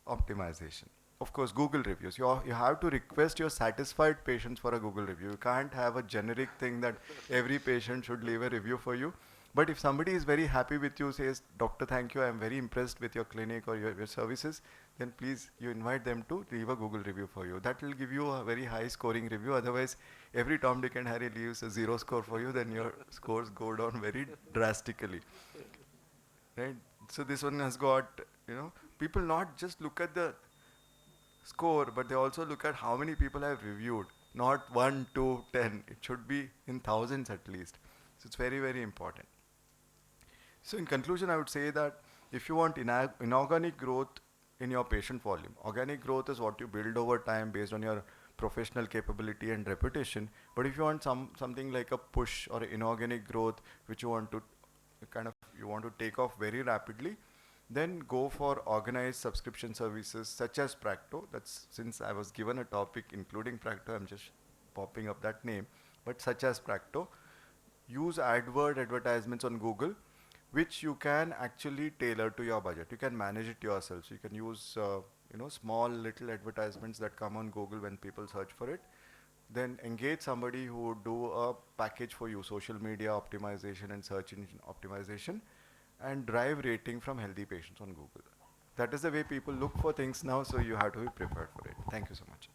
[SPEAKER 6] optimization. Of course, Google reviews. You have to request your satisfied patients for a Google review. You can't have a generic thing that every patient should leave a review for you. But if somebody is very happy with you, says, Doctor, thank you, I am very impressed with your clinic or your services, then please, you invite them to leave a Google review for you. That will give you a very high scoring review. Otherwise, every Tom, Dick and Harry leaves a 0 score for you, then your scores go down very drastically. Right? So this one has got, people not just look at the score, but they also look at how many people have reviewed. Not 1, 2, 10. It should be in thousands at least. So it's very, very important. So in conclusion, I would say that if you want inorganic growth in your patient volume, organic growth is what you build over time based on your professional capability and reputation. But if you want something like a push or inorganic growth, which you want to take off very rapidly, then go for organized subscription services such as Practo. That's, since I was given a topic including Practo, I'm just popping up that name, but such as Practo. Use AdWord advertisements on Google, which you can actually tailor to your budget. You can manage it yourself. So you can use small little advertisements that come on Google when people search for it. Then engage somebody who would do a package for you, social media optimization and search engine optimization, and drive rating from healthy patients on Google. That is the way people look for things now, so you have to be prepared for it. Thank you so much.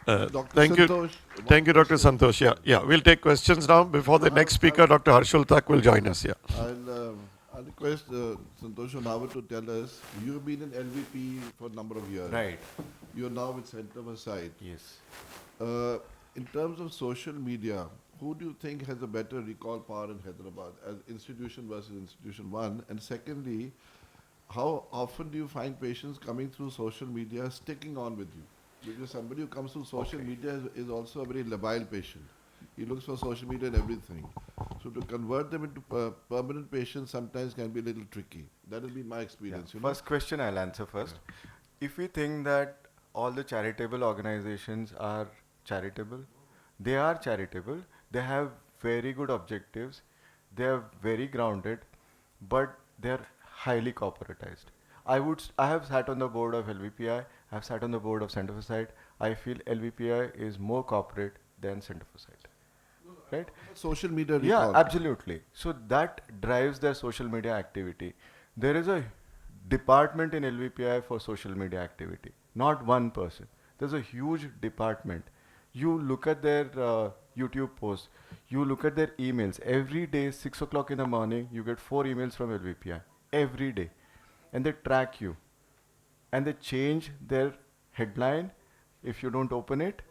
[SPEAKER 1] Thank you, Dr. Santosh. Yeah, we'll take questions now. Before the next speaker, Dr. Harshul Tak will join us. Yeah.
[SPEAKER 5] I'll request Santosh Onawat to tell us, you've been in LVP for a number of years.
[SPEAKER 6] Right.
[SPEAKER 5] You're now with Center for Sight.
[SPEAKER 6] Yes.
[SPEAKER 5] In terms of social media, who do you think has a better recall power in Hyderabad as institution versus institution one? And secondly, how often do you find patients coming through social media sticking on with you? Because somebody who comes through social media is also a very labile patient. He looks for social media and everything. So to convert them into permanent patients sometimes can be a little tricky. That will be my experience.
[SPEAKER 6] First question I'll answer first. If we think that all the charitable organizations are charitable, they are charitable. They have very good objectives. They are very grounded, but they are highly corporatized. I have sat on the board of LVPI. I have sat on the board of Center for Sight. I feel LVPI is more corporate than Center for Sight. Right?
[SPEAKER 5] Social media recall.
[SPEAKER 6] Yeah, absolutely. So that drives their social media activity. There is a department in LVPI for social media activity, not one person. There's a huge department. You look at their YouTube posts, you look at their emails. Every day, 6 o'clock in the morning, you get 4 emails from LVPI. Every day. And they track you. And they change their headline if you don't open it.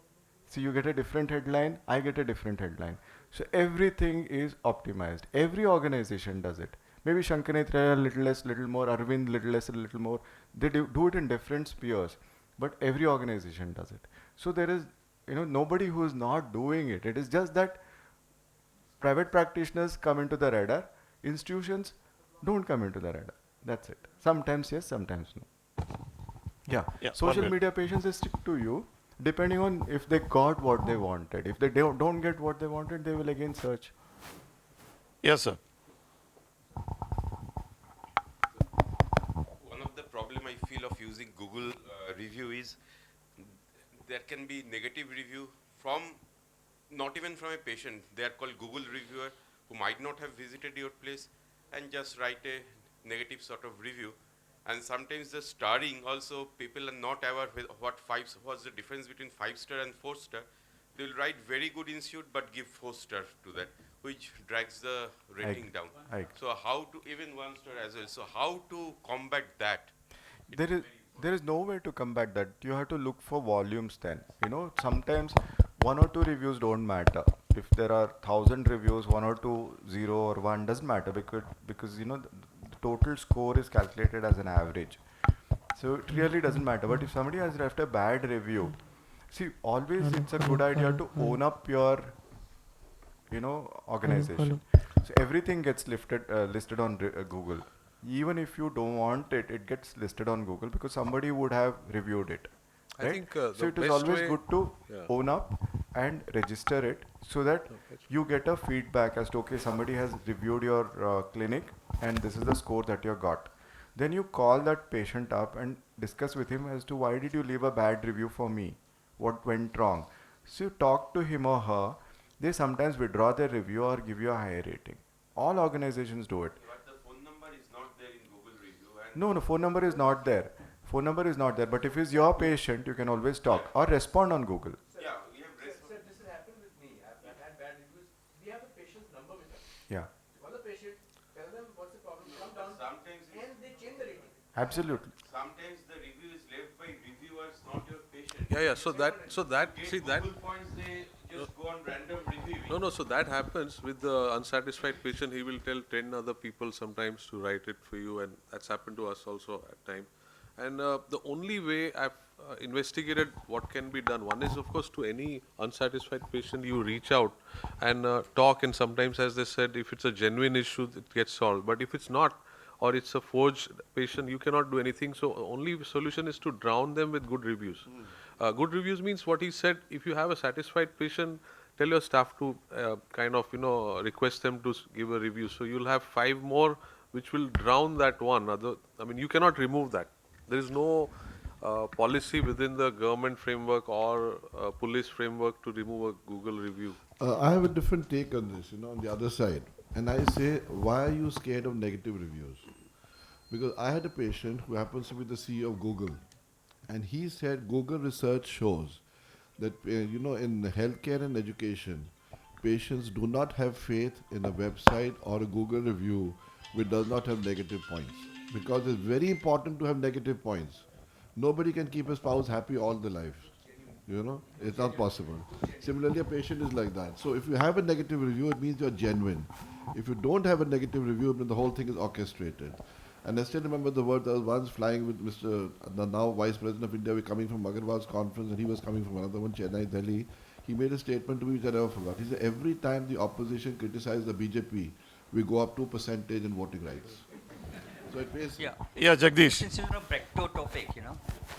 [SPEAKER 6] So you get a different headline, I get a different headline. So everything is optimized. Every organization does it. Maybe Shankanetra a little less, little more, Arvind little less, a little more. They do it in different spheres, but every organization does it. So there is, nobody who is not doing it. It is just that private practitioners come into the radar, institutions don't come into the radar. That's it. Sometimes yes, sometimes no. Yeah. Social media patients, they stick to you. depending on if they got what they wanted. If they don't get what they wanted, they will again search.
[SPEAKER 1] Yes, sir.
[SPEAKER 7] One of the problem I feel of using Google review is there can be negative review from not even from a patient. They are called Google reviewer who might not have visited your place and just write a negative sort of review. And sometimes the starring also, people are not aware with what's the difference between 5-star and 4-star. They will write very good institute but give 4-star to that, which drags the rating down. So how to, even 1-star as well. So how to combat that?
[SPEAKER 6] There is no way to combat that. You have to look for volumes then. Sometimes 1 or 2 reviews don't matter. If there are 1,000 reviews, 1 or 2, 0 or 1 doesn't matter because the total score is calculated as an average. So it really doesn't matter. But if somebody has left a bad review, see, always it's a good idea to own up your organization. So everything gets listed on Google. Even if you don't want it, it gets listed on Google because somebody would have reviewed it.
[SPEAKER 3] I
[SPEAKER 6] Right?
[SPEAKER 3] think,
[SPEAKER 6] so
[SPEAKER 3] the
[SPEAKER 6] it is
[SPEAKER 3] best
[SPEAKER 6] always
[SPEAKER 3] way-
[SPEAKER 6] good to
[SPEAKER 3] Yeah.
[SPEAKER 6] own up and register it so that you get a feedback as to, okay, somebody has reviewed your clinic and this is the score that you got. Then you call that patient up and discuss with him as to why did you leave a bad review for me? What went wrong? So you talk to him or her. They sometimes withdraw their review or give you a higher rating. All organizations do it.
[SPEAKER 7] But the phone number is not there in Google review. And
[SPEAKER 6] No, phone number is not there. Phone number is not there. But if it's your patient, you can always talk or respond on Google.
[SPEAKER 7] yeah, we have
[SPEAKER 2] Sir, this has happened with me. I've had bad reviews. We have the patient's number with us.
[SPEAKER 6] Yeah,
[SPEAKER 2] Call the patient, tell them what's the problem, come down,
[SPEAKER 7] sometimes
[SPEAKER 2] and they change the rating.
[SPEAKER 6] absolutely.
[SPEAKER 7] sometimes the review is left by reviewers, not your patient.
[SPEAKER 3] Yeah. So that
[SPEAKER 7] Get
[SPEAKER 3] see that.
[SPEAKER 7] Google points, they just go on random reviewing.
[SPEAKER 3] No. So that happens with the unsatisfied patient. He will tell 10 other people sometimes to write it for you, and that's happened to us also at time. And the only way I've investigated what can be done. One is, of course, to any unsatisfied patient, you reach out and talk. And sometimes, as they said, if it's a genuine issue, it gets solved. But if it's not, or it's a forged patient, you cannot do anything. So only solution is to drown them with good reviews. Good reviews means what he said. If you have a satisfied patient, tell your staff to kind of request them to give a review. So you'll have 5 more, which will drown that one. You cannot remove that. There is no policy within the government framework or police framework to remove a Google review.
[SPEAKER 5] I have a different take on this, on the other side. And I say, why are you scared of negative reviews? Because I had a patient who happens to be the CEO of Google. And he said Google research shows that, in healthcare and education, patients do not have faith in a website or a Google review which does not have negative points. Because it's very important to have negative points. Nobody can keep a spouse happy all their life. It's not possible. Similarly, a patient is like that. So if you have a negative review, it means you're genuine. If you don't have a negative review, then the whole thing is orchestrated. And I still remember the word. I was once flying with Mr. the now Vice President of India. We're coming from Agarwal's conference, and he was coming from another one, Chennai, Delhi. He made a statement to me which I never forgot. He said, every time the opposition criticizes the BJP, we go up 2% in voting rights. So it means
[SPEAKER 8] Yeah.
[SPEAKER 1] Yeah, Jagdish.
[SPEAKER 8] Since Precto topic,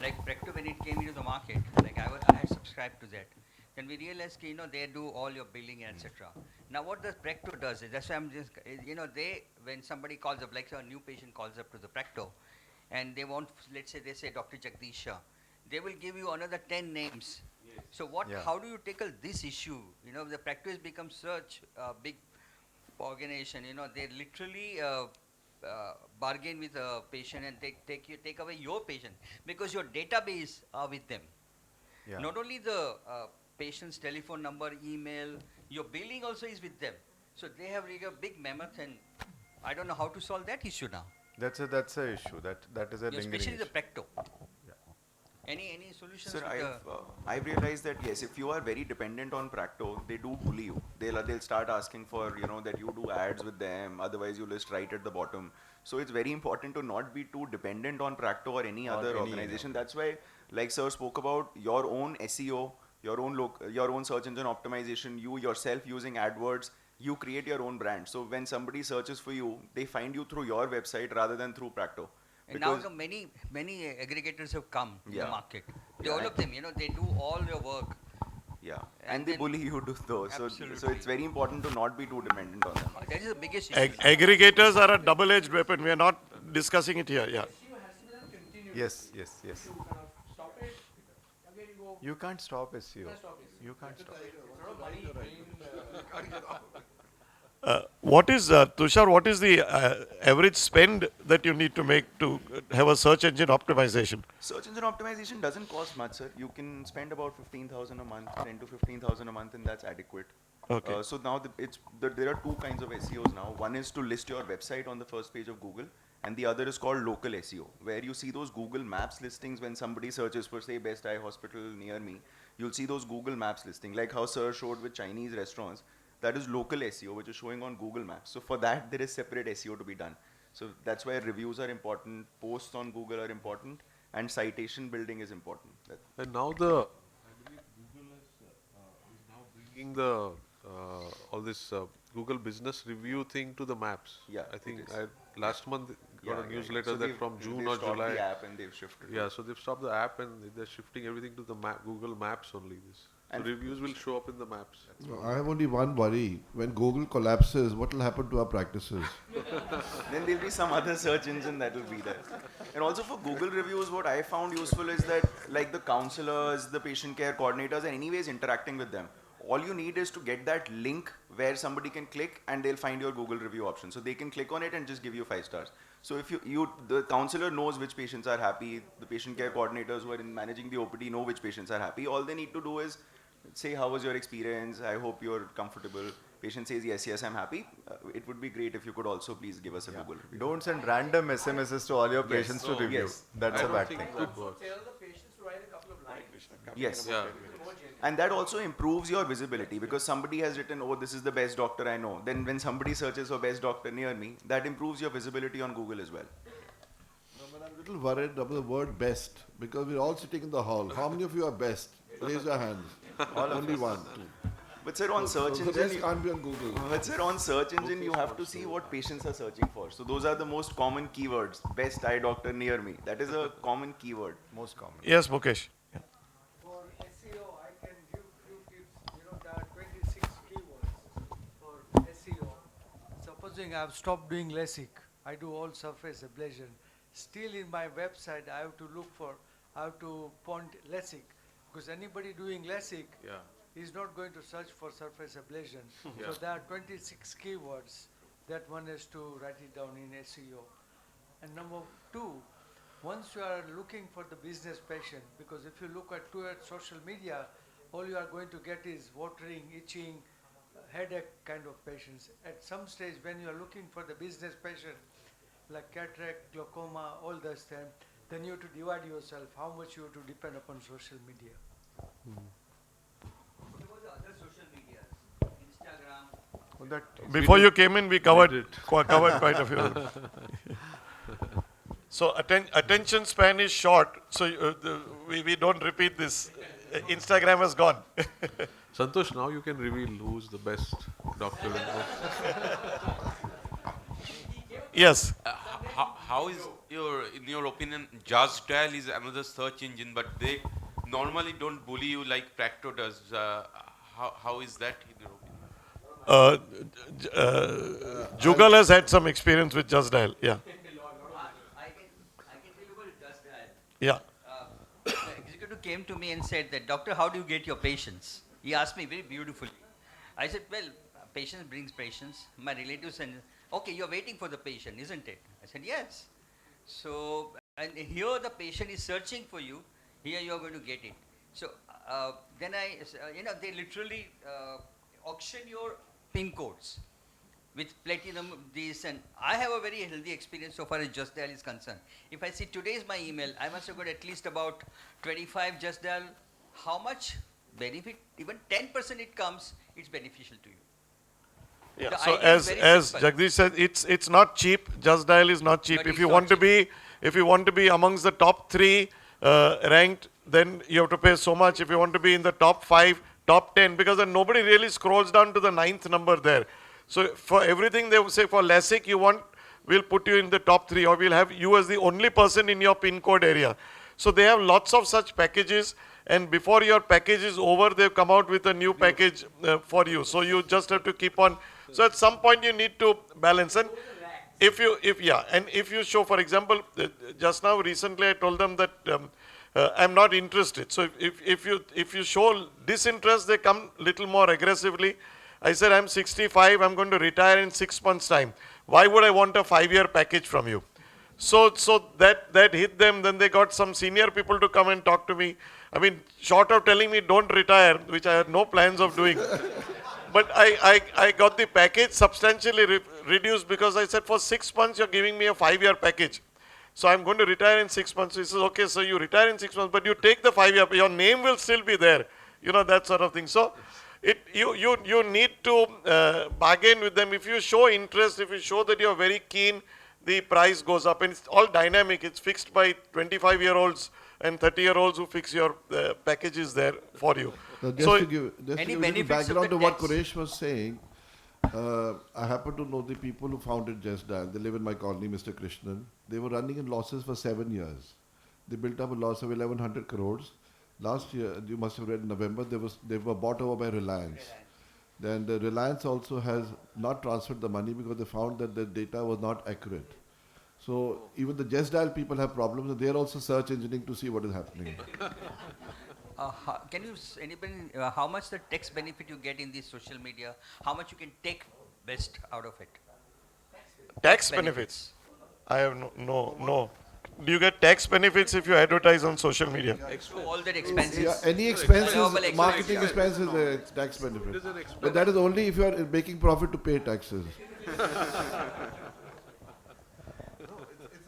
[SPEAKER 8] like Precto when it came into the market, like I had subscribed to that. Then we realized, they do all your billing and etc. Now what the Precto does is, that's why I'm just, when somebody calls up, like a new patient calls up to the Precto, and they want, let's say they say Dr. Jagdish Shah, they will give you another 10 names. So how do you tackle this issue? The Precto has become such a big organization, they literally bargain with a patient and take away your patient because your database are with them.
[SPEAKER 6] Yeah.
[SPEAKER 8] Not only the patient's telephone number, email, your billing also is with them. So they have really a big mammoth, and I don't know how to solve that issue now.
[SPEAKER 6] That's a issue. That is a lingering
[SPEAKER 8] Especially the
[SPEAKER 6] issue.
[SPEAKER 8] Precto. Any solutions?
[SPEAKER 4] Sir,
[SPEAKER 8] with
[SPEAKER 4] I've realized that yes, if you are very dependent on Practo, they do bully you. They'll start asking for that you do ads with them. Otherwise, you list right at the bottom. So it's very important to not be too dependent on Practo or any other organization. That's why, like Sir spoke about, your own SEO, your own search engine optimization, you yourself using AdWords, you create your own brand. So when somebody searches for you, they find you through your website rather than through Practo.
[SPEAKER 8] and now the many aggregators have come in the
[SPEAKER 4] Yeah.
[SPEAKER 8] market. all of them, you know, they do all your work.
[SPEAKER 4] Yeah,
[SPEAKER 8] And
[SPEAKER 4] and they
[SPEAKER 8] then-
[SPEAKER 4] bully you to those. So it's
[SPEAKER 8] Absolutely.
[SPEAKER 4] very important to not be too dependent on them.
[SPEAKER 8] That is the biggest issue.
[SPEAKER 1] Aggregators are a double-edged weapon. We are not discussing it here. Yeah.
[SPEAKER 6] Yes, yes, yes. You can't stop SEO. You can't stop.
[SPEAKER 1] What is Tushar? What is the average spend that you need to make to have a search engine optimization?
[SPEAKER 4] Search engine optimization doesn't cost much, sir. You can spend about 15,000 a month, 10 to 15,000 a month, and that's adequate.
[SPEAKER 1] Okay.
[SPEAKER 4] So now there are two kinds of SEOs now. One is to list your website on the first page of Google, and the other is called local SEO, where you see those Google Maps listings when somebody searches for, say, best eye hospital near me. You'll see those Google Maps listing, like how Sir showed with Chinese restaurants. That is local SEO, which is showing on Google Maps. So for that, there is separate SEO to be done. So that's why reviews are important, posts on Google are important, and citation building is important.
[SPEAKER 3] And now I believe Google is now bringing the all this Google Business Review thing to the maps.
[SPEAKER 4] Yeah,
[SPEAKER 3] I
[SPEAKER 4] it
[SPEAKER 3] think
[SPEAKER 4] is.
[SPEAKER 3] last month got a newsletter
[SPEAKER 4] So
[SPEAKER 3] that
[SPEAKER 4] they've-
[SPEAKER 3] from June
[SPEAKER 4] they've
[SPEAKER 3] or
[SPEAKER 4] stopped
[SPEAKER 3] July.
[SPEAKER 4] the app and they've shifted.
[SPEAKER 3] Yeah, so they've stopped the app and they're shifting everything to the Google Maps only. So
[SPEAKER 4] And-
[SPEAKER 3] reviews will show up in the maps.
[SPEAKER 5] No, I have only one worry. When Google collapses, what will happen to our practices?
[SPEAKER 4] Then there'll be some other search engine that will be there. And also for Google reviews, what I found useful is that like the counselors, the patient care coordinators, and anyways interacting with them, all you need is to get that link where somebody can click and they'll find your Google review option. So they can click on it and just give you 5 stars. So if the counselor knows which patients are happy, the patient care coordinators who are in managing the OPD know which patients are happy. All they need to do is say, how was your experience? I hope you're comfortable. Patient says, yes, I'm happy. It would be great if you could also please give us a Google review.
[SPEAKER 6] Don't send random SMSs to all your patients to review.
[SPEAKER 4] Yes.
[SPEAKER 6] That's
[SPEAKER 3] I
[SPEAKER 6] a
[SPEAKER 3] don't
[SPEAKER 6] bad
[SPEAKER 3] think
[SPEAKER 6] thing.
[SPEAKER 3] that works.
[SPEAKER 4] Yes.
[SPEAKER 3] Yeah.
[SPEAKER 4] And that also improves your visibility because somebody has written, oh, this is the best doctor I know. Then when somebody searches for best doctor near me, that improves your visibility on Google as well.
[SPEAKER 5] No, but I'm a little worried about the word best because we're all sitting in the hall. How many of you are best? Raise your hands. Only one. Two.
[SPEAKER 4] But sir, on search
[SPEAKER 5] So the
[SPEAKER 4] engine,
[SPEAKER 5] rest can't be on Google.
[SPEAKER 4] but sir, on search engine, you have to see what patients are searching for. So those are the most common keywords. Best eye doctor near me. That is a common keyword.
[SPEAKER 6] Most common.
[SPEAKER 1] Yes, Mukesh.
[SPEAKER 2] For SEO, I can give few tips. You know, there are 26 keywords for SEO. Supposing I have stopped doing LASIK, I do all surface ablation. Still in my website, I have to point LASIK because anybody doing LASIK
[SPEAKER 3] Yeah.
[SPEAKER 2] is not going to search for surface ablation.
[SPEAKER 3] Yeah.
[SPEAKER 2] So there are 26 keywords that one has to write it down in SEO. And number 2, once you are looking for the business patient, because if you look at towards social media, all you are going to get is watering, itching, headache kind of patients. At some stage when you are looking for the business patient, like cataract, glaucoma, all those things, then you have to divide yourself how much you have to depend upon social media.
[SPEAKER 8] What about the other social media? Instagram.
[SPEAKER 6] Well, that
[SPEAKER 1] Before you came in, we covered
[SPEAKER 3] did.
[SPEAKER 1] covered quite a few. So attention span is short. So we don't repeat this. Instagram has gone.
[SPEAKER 3] Santosh, now you can reveal who's the best doctor.
[SPEAKER 1] Yes.
[SPEAKER 7] How is in your opinion, Just Dial is another search engine, but they normally don't bully you like Practo does. How is that in your opinion?
[SPEAKER 1] Jugal has had some experience with Just Dial. Yeah.
[SPEAKER 8] I can tell you about Just Dial.
[SPEAKER 1] Yeah.
[SPEAKER 8] The executive came to me and said that, doctor, how do you get your patients? He asked me very beautifully. I said, well, patients brings patients. My relatives said, okay, you're waiting for the patient, isn't it? I said, yes. So, and here the patient is searching for you. Here you are going to get it. So, then they literally auction your pin codes with platinum this, and I have a very healthy experience so far as Just Dial is concerned. If I see today's my email, I must have got at least about 25 Just Dial. How much benefit? Even 10% it comes, it's beneficial to you.
[SPEAKER 1] Yeah.
[SPEAKER 8] The
[SPEAKER 1] So
[SPEAKER 8] idea is very
[SPEAKER 1] as
[SPEAKER 8] simple.
[SPEAKER 1] Jagdish said, it's not cheap. Just Dial is not cheap.
[SPEAKER 8] But
[SPEAKER 1] If
[SPEAKER 8] it's
[SPEAKER 1] you
[SPEAKER 8] not
[SPEAKER 1] want to
[SPEAKER 8] cheap.
[SPEAKER 1] be amongst the top 3 ranked, then you have to pay so much. If you want to be in the top 5, top 10, because then nobody really scrolls down to the 9th number there. So for everything they will say for LASIK, we'll put you in the top 3, or we'll have you as the only person in your pin code area. So they have lots of such packages, and before your package is over, they've come out with a new package for you. So you just have to keep on. So at some point you need to balance. And if you show, for example, just now recently I told them that I'm not interested. So if you show disinterest, they come little more aggressively. I said, I'm 65, I'm going to retire in 6 months' time. Why would I want a 5-year package from you? So that hit them. Then they got some senior people to come and talk to me. I mean, short of telling me don't retire, which I had no plans of doing. But I got the package substantially reduced because I said, for 6 months you're giving me a 5-year package. So I'm going to retire in 6 months. So he says, okay, so you retire in 6 months, but you take the 5-year, your name will still be there. You know, that sort of thing. So you need to bargain with them. If you show interest, if you show that you're very keen, the price goes up. And it's all dynamic. It's fixed by 25-year-olds and 30-year-olds who fix your packages there for you.
[SPEAKER 5] Just
[SPEAKER 1] So
[SPEAKER 5] to give
[SPEAKER 8] Any
[SPEAKER 5] a little
[SPEAKER 8] benefits of
[SPEAKER 5] background
[SPEAKER 8] the
[SPEAKER 5] to what
[SPEAKER 8] tax?
[SPEAKER 5] Quresh was saying, I happen to know the people who founded Just Dial. They live in my colony, Mr. Krishnan. They were running in losses for 7 years. They built up a loss of 1,100 crores. Last year, you must have read in November, they were bought over by Reliance. Then the Reliance also has not transferred the money because they found that the data was not accurate. So even the Just Dial people have problems, and they are also search engineering to see what is happening.
[SPEAKER 8] Can you, anybody, how much the tax benefit you get in this social media? How much you can take best out of it?
[SPEAKER 1] tax benefits. I have no. Do you get tax benefits if you advertise on social media?
[SPEAKER 8] All that expenses.
[SPEAKER 5] Yeah, any expenses,
[SPEAKER 8] Global expenses.
[SPEAKER 5] marketing expenses, tax benefit. But that is only if you are making profit to pay taxes. It's a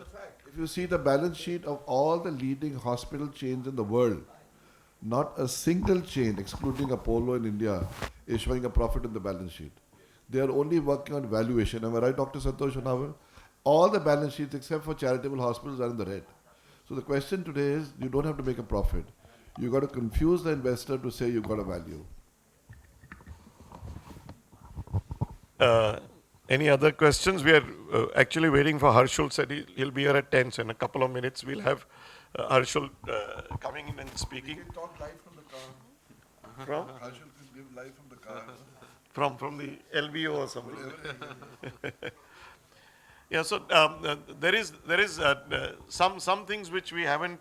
[SPEAKER 5] fact. If you see the balance sheet of all the leading hospital chains in the world, not a single chain, excluding Apollo in India, is showing a profit in the balance sheet. They are only working on valuation. Am I right, Dr. Santosh Honavar? All the balance sheets except for charitable hospitals are in the red. So the question today is, you don't have to make a profit. You got to confuse the investor to say you got a value.
[SPEAKER 1] Any other questions? We are actually waiting for Harshul. Said he'll be here at 10, so in a couple of minutes we'll have Harshul coming in and speaking.
[SPEAKER 5] Talk live from the car.
[SPEAKER 1] From?
[SPEAKER 5] Harshul can give live from the car.
[SPEAKER 1] From the LBO or something. Yeah, so there is some things which we haven't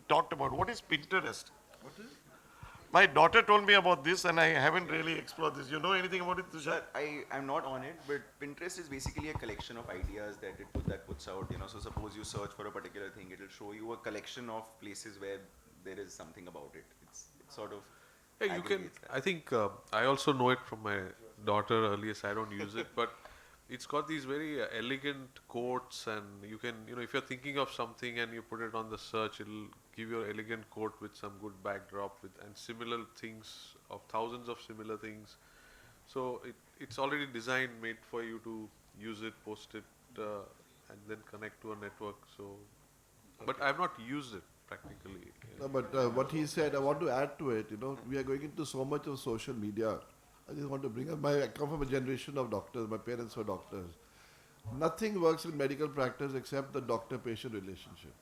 [SPEAKER 1] talked about. What is Pinterest?
[SPEAKER 5] What is?
[SPEAKER 1] My daughter told me about this, and I haven't really explored this. You know anything about it, Tushar?
[SPEAKER 4] I'm not on it, but Pinterest is basically a collection of ideas that puts out. So suppose you search for a particular thing, it'll show you a collection of places where there is something about it. It's sort of.
[SPEAKER 3] Yeah, you can.
[SPEAKER 4] aggregates that.
[SPEAKER 3] I think I also know it from my daughter earlier. So I don't use it, but it's got these very elegant quotes, and you can, if you're thinking of something and you put it on the search, it'll give you an elegant quote with some good backdrop and similar things of thousands of similar things. So it's already designed, made for you to use it, post it, and then connect to a network. So, but I've not used it practically.
[SPEAKER 5] No, but what he said, I want to add to it. We are going into so much of social media. I just want to bring up, I come from a generation of doctors. My parents were doctors. Nothing works in medical practice except the doctor-patient relationship.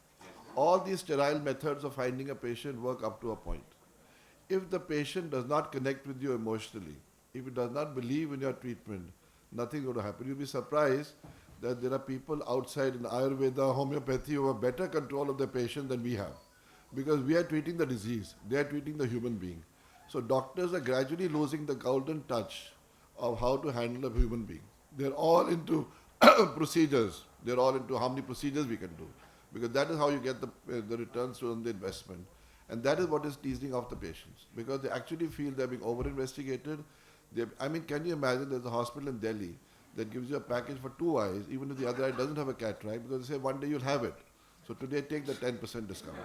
[SPEAKER 5] All these sterile methods of finding a patient work up to a point. If the patient does not connect with you emotionally, if he does not believe in your treatment, nothing is going to happen. You'll be surprised that there are people outside in Ayurveda, homeopathy who have better control of the patient than we have. Because we are treating the disease, they are treating the human being. So doctors are gradually losing the golden touch of how to handle a human being. They're all into procedures. They're all into how many procedures we can do. Because that is how you get the returns on the investment. And that is what is teasing off the patients. Because they actually feel they're being over-investigated. Can you imagine there's a hospital in Delhi that gives you a package for 2 eyes, even if the other eye doesn't have a cataract, because they say one day you'll have it. So today take the 10% discount.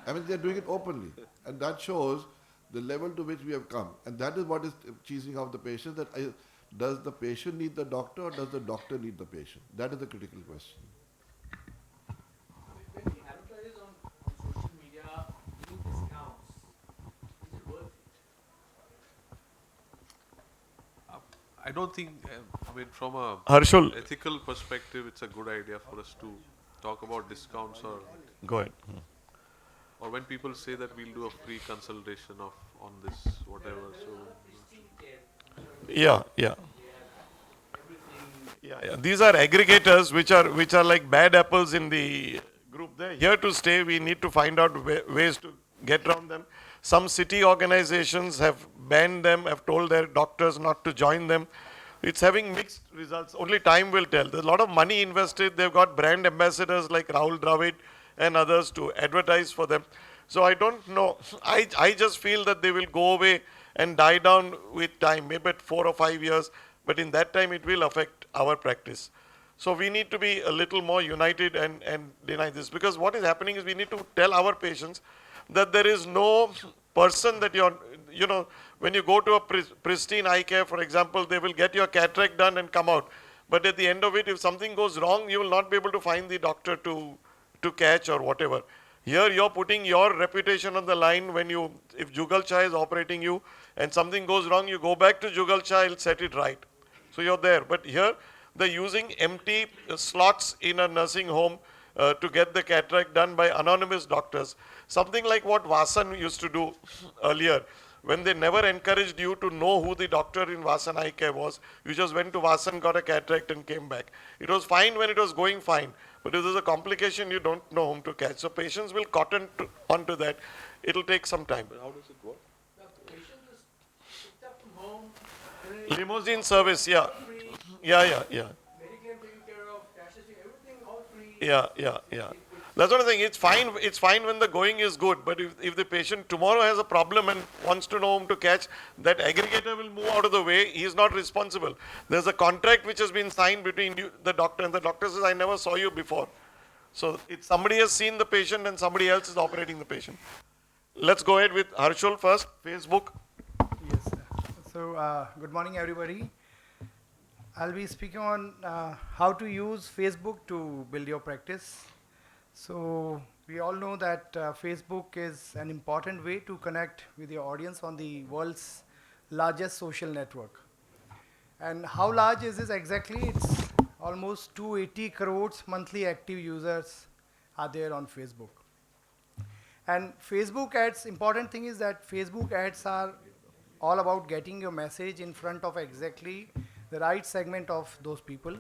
[SPEAKER 5] They're doing it openly. And that shows the level to which we have come. And that is what is cheesing off the patient, that does the patient need the doctor or does the doctor need the patient? That is the critical question.
[SPEAKER 9] When we advertise on social media, giving discounts, is it worth it?
[SPEAKER 3] I don't think, from a
[SPEAKER 1] Harshul.
[SPEAKER 3] ethical perspective, it's a good idea for us to talk about discounts or.
[SPEAKER 1] Go ahead.
[SPEAKER 3] Or when people say that we'll do a free consultation of on this whatever, so
[SPEAKER 1] Yeah, yeah. Yeah. These are aggregators which are like bad apples in the group. They're here to stay. We need to find out ways to get around them. Some city organizations have banned them, have told their doctors not to join them. It's having mixed results. Only time will tell. There's a lot of money invested. They've got brand ambassadors like Rahul Dravid and others to advertise for them. So I don't know. I just feel that they will go away and die down with time, maybe at 4 or 5 years. But in that time, it will affect our practice. So we need to be a little more united and deny this. Because what is happening is we need to tell our patients that there is no person that when you go to a pristine eye care, for example, they will get your cataract done and come out. But at the end of it, if something goes wrong, you will not be able to find the doctor to catch or whatever. Here you're putting your reputation on the line if Jugal Chai is operating you and something goes wrong, you go back to Jugal Chai, will set it right. So you're there. But here, they're using empty slots in a nursing home to get the cataract done by anonymous doctors. Something like what Vasan used to do earlier, when they never encouraged you to know who the doctor in Vasan Eye Care was. You just went to Vasan, got a cataract and came back. It was fine when it was going fine. But if there's a complication, you don't know whom to catch. So patients will cotton onto that. It'll take some time.
[SPEAKER 3] how does it work?
[SPEAKER 9] The patient is picked up from home.
[SPEAKER 1] Limousine service, yeah. Yeah.
[SPEAKER 9] Medicare taken care of, taxes, everything all free.
[SPEAKER 1] Yeah. That's what I'm saying. It's fine when the going is good. But if the patient tomorrow has a problem and wants to know whom to catch, that aggregator will move out of the way. He is not responsible. There's a contract which has been signed between the doctor, and the doctor says, I never saw you before. So somebody has seen the patient and somebody else is operating the patient. Let's go ahead with Harshul first. Facebook.
[SPEAKER 10] Yes. So good morning, everybody. I'll be speaking on how to use Facebook to build your practice. So we all know that Facebook is an important way to connect with your audience on the world's largest social network. And how large is this exactly? It's almost 280 crores monthly active users are there on Facebook. And Facebook ads, important thing is that Facebook ads are all about getting your message in front of exactly the right segment of those people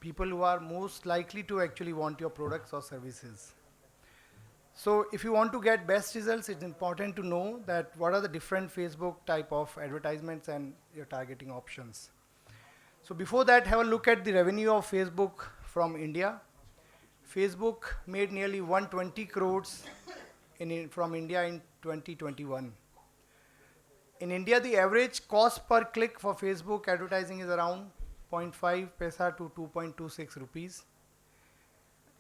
[SPEAKER 10] who are most likely to actually want your products or services. So if you want to get best results, it's important to know that what are the different Facebook type of advertisements and your targeting options. So before that, have a look at the revenue of Facebook from India. Facebook made nearly 120 crores from India in 2021. In India, the average cost per click for Facebook advertising is around 0.5 paisa to 2.26 rupees.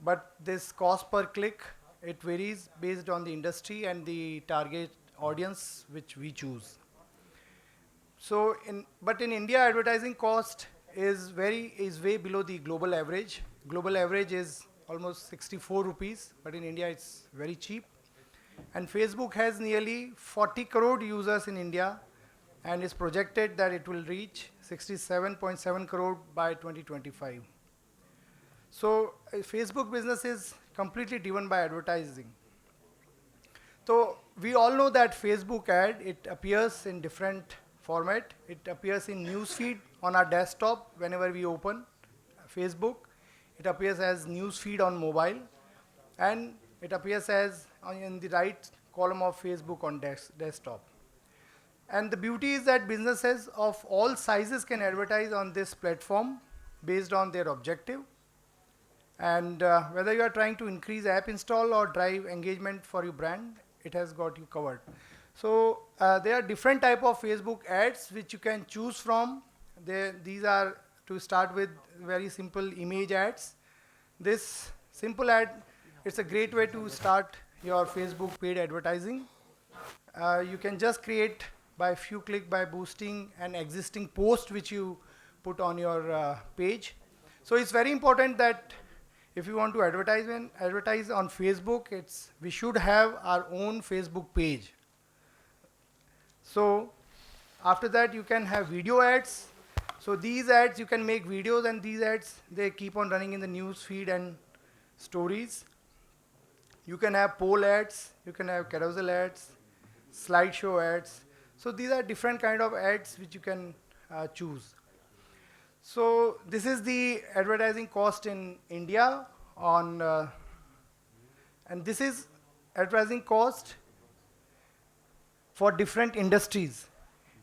[SPEAKER 10] But this cost per click, it varies based on the industry and the target audience which we choose. So, but in India, advertising cost is way below the global average. Global average is almost 64 rupees, but in India it's very cheap. And Facebook has nearly 40 crore users in India, and is projected that it will reach 67.7 crore by 2025. So Facebook business is completely driven by advertising. So we all know that Facebook ad, it appears in different format. It appears in newsfeed on our desktop whenever we open Facebook. It appears as newsfeed on mobile, and it appears as in the right column of Facebook on desktop. And the beauty is that businesses of all sizes can advertise on this platform based on their objective. And whether you are trying to increase app install or drive engagement for your brand, it has got you covered. So there are different type of Facebook ads which you can choose from. These are, to start with, very simple image ads. This simple ad, it's a great way to start your Facebook paid advertising. You can just create by a few clicks by boosting an existing post which you put on your page. So it's very important that if you want to advertise on Facebook, we should have our own Facebook page. So after that, you can have video ads. So these ads, you can make videos, and these ads, they keep on running in the news feed and stories. You can have poll ads, you can have carousel ads, slideshow ads. So these are different kind of ads which you can choose. So this is the advertising cost in India on, and this is advertising cost for different industries.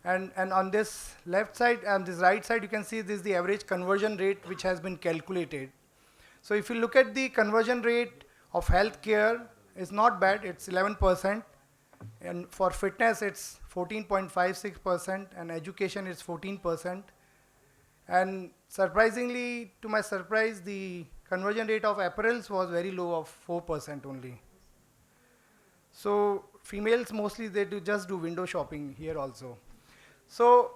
[SPEAKER 10] And on this left side and this right side, you can see this is the average conversion rate which has been calculated. So if you look at the conversion rate of healthcare, it's not bad, it's 11%. And for fitness, it's 14.56%, and education is 14%. And surprisingly, to my surprise, the conversion rate of apparels was very low of 4% only. So females mostly they just do window shopping here also. So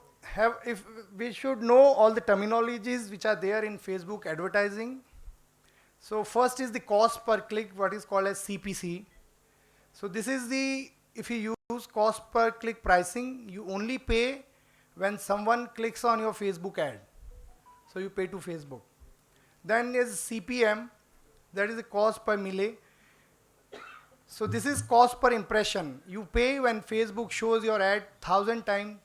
[SPEAKER 10] if we should know all the terminologies which are there in Facebook advertising. So first is the cost per click, what is called as CPC. So this is the, if you use cost per click pricing, you only pay when someone clicks on your Facebook ad. So you pay to Facebook. Then is CPM, that is the cost per mille. So this is cost per impression. You pay when Facebook shows your ad 1,000 times,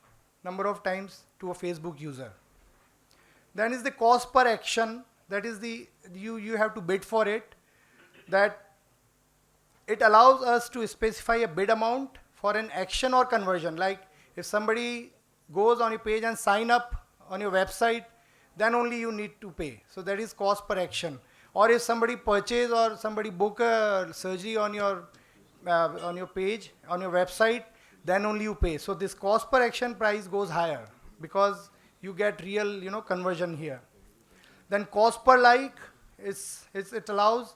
[SPEAKER 10] number of times to a Facebook user. Then is the cost per action, that is the, you have to bid for it. That it allows us to specify a bid amount for an action or conversion. Like if somebody goes on your page and sign up on your website, then only you need to pay. So that is cost per action. Or if somebody purchase or somebody book a surgery on your page, on your website, then only you pay. So this cost per action price goes higher because you get real, conversion here. Then cost per like, it allows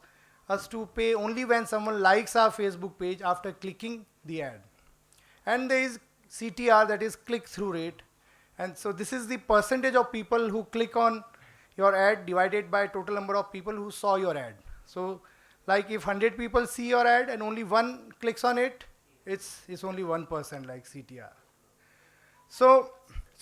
[SPEAKER 10] us to pay only when someone likes our Facebook page after clicking the ad. And there is CTR, that is click-through rate. And so this is the percentage of people who click on your ad divided by total number of people who saw your ad. So like if 100 people see your ad and only one clicks on it, it's only 1% like CTR. So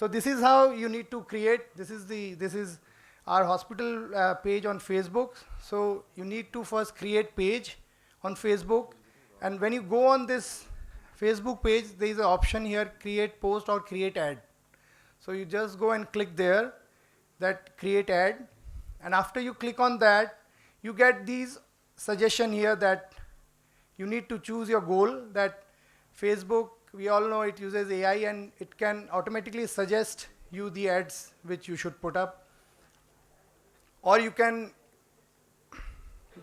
[SPEAKER 10] this is how you need to create, this is our hospital page on Facebook. So you need to first create page on Facebook. And when you go on this Facebook page, there is an option here, create post or create ad. So you just go and click there, that create ad. And after you click on that, you get these suggestion here that you need to choose your goal. That Facebook, we all know it uses AI and it can automatically suggest you the ads which you should put up. Or you can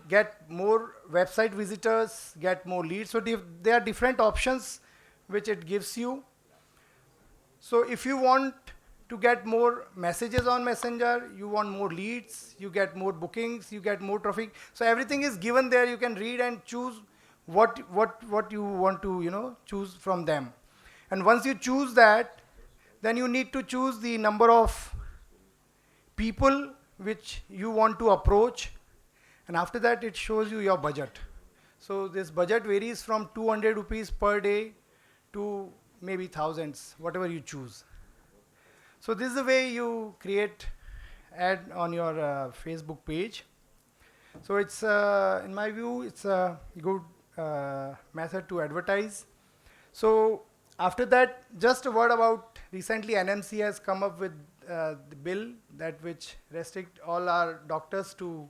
[SPEAKER 10] get more website visitors, get more leads. So there are different options which it gives you. So if you want to get more messages on Messenger, you want more leads, you get more bookings, you get more traffic. So everything is given there. You can read and choose what you want to choose from them. And once you choose that, then you need to choose the number of people which you want to approach. And after that, it shows you your budget. So this budget varies from 200 rupees per day to maybe thousands, whatever you choose. So this is the way you create ad on your Facebook page. So it's, in my view, it's a good method to advertise. So after that, just a word about, recently NMC has come up with the bill that which restrict all our doctors to,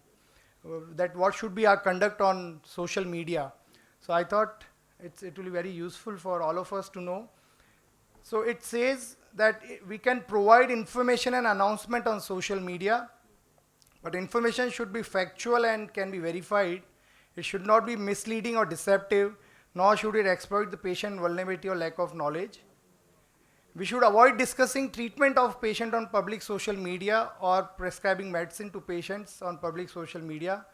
[SPEAKER 10] that what should be our conduct on social media. So I thought it will be very useful for all of us to know. So it says that we can provide information and announcement on social media, but information should be factual and can be verified. It should not be misleading or deceptive, nor should it exploit the patient vulnerability or lack of knowledge. We should avoid discussing treatment of patient on public social media or prescribing medicine to patients on public social media.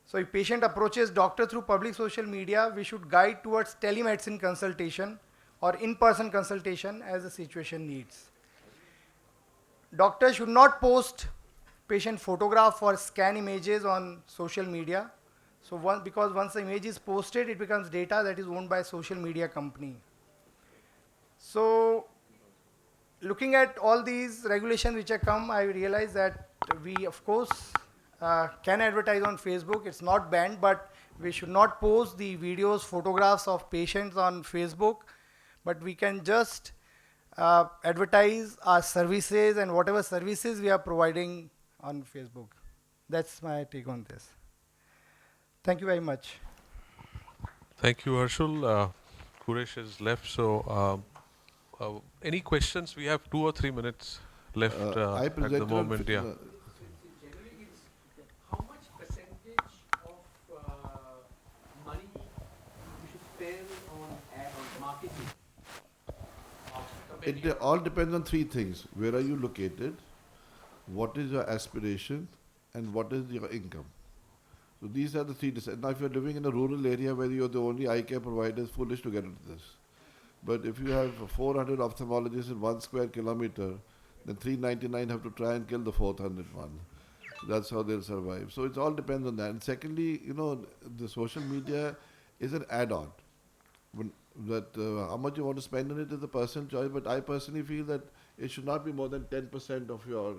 [SPEAKER 10] So if patient approaches doctor through public social media, we should guide towards telemedicine consultation or in-person consultation as the situation needs. Doctors should not post patient photograph or scan images on social media. So because once the image is posted, it becomes data that is owned by a social media company. So looking at all these regulations which have come, I realized that we, of course, can advertise on Facebook. It's not banned, but We should not post the videos, photographs of patients on Facebook, but we can just advertise our services and whatever services we are providing on Facebook. That's my take on this. Thank you very much.
[SPEAKER 3] Thank you, Harshul. Kuresh has left, so any questions? We have 2 or 3 minutes left
[SPEAKER 5] I
[SPEAKER 3] at the
[SPEAKER 5] presented on
[SPEAKER 3] moment.
[SPEAKER 5] fi-
[SPEAKER 3] Yeah.
[SPEAKER 9] Generally, it's how much percentage of money you should spend on marketing?
[SPEAKER 5] It all depends on three things. Where are you located? What is your aspiration? And what is your income? So these are the three. Now, if you're living in a rural area where you're the only eye care provider, it's foolish to get into this. But if you have 400 ophthalmologists in 1 square kilometer, then 399 have to try and kill the 400 one. So that's how they'll survive. So it all depends on that. And secondly, the social media is an add-on. How much you want to spend on it is a personal choice, but I personally feel that it should not be more than 10% of your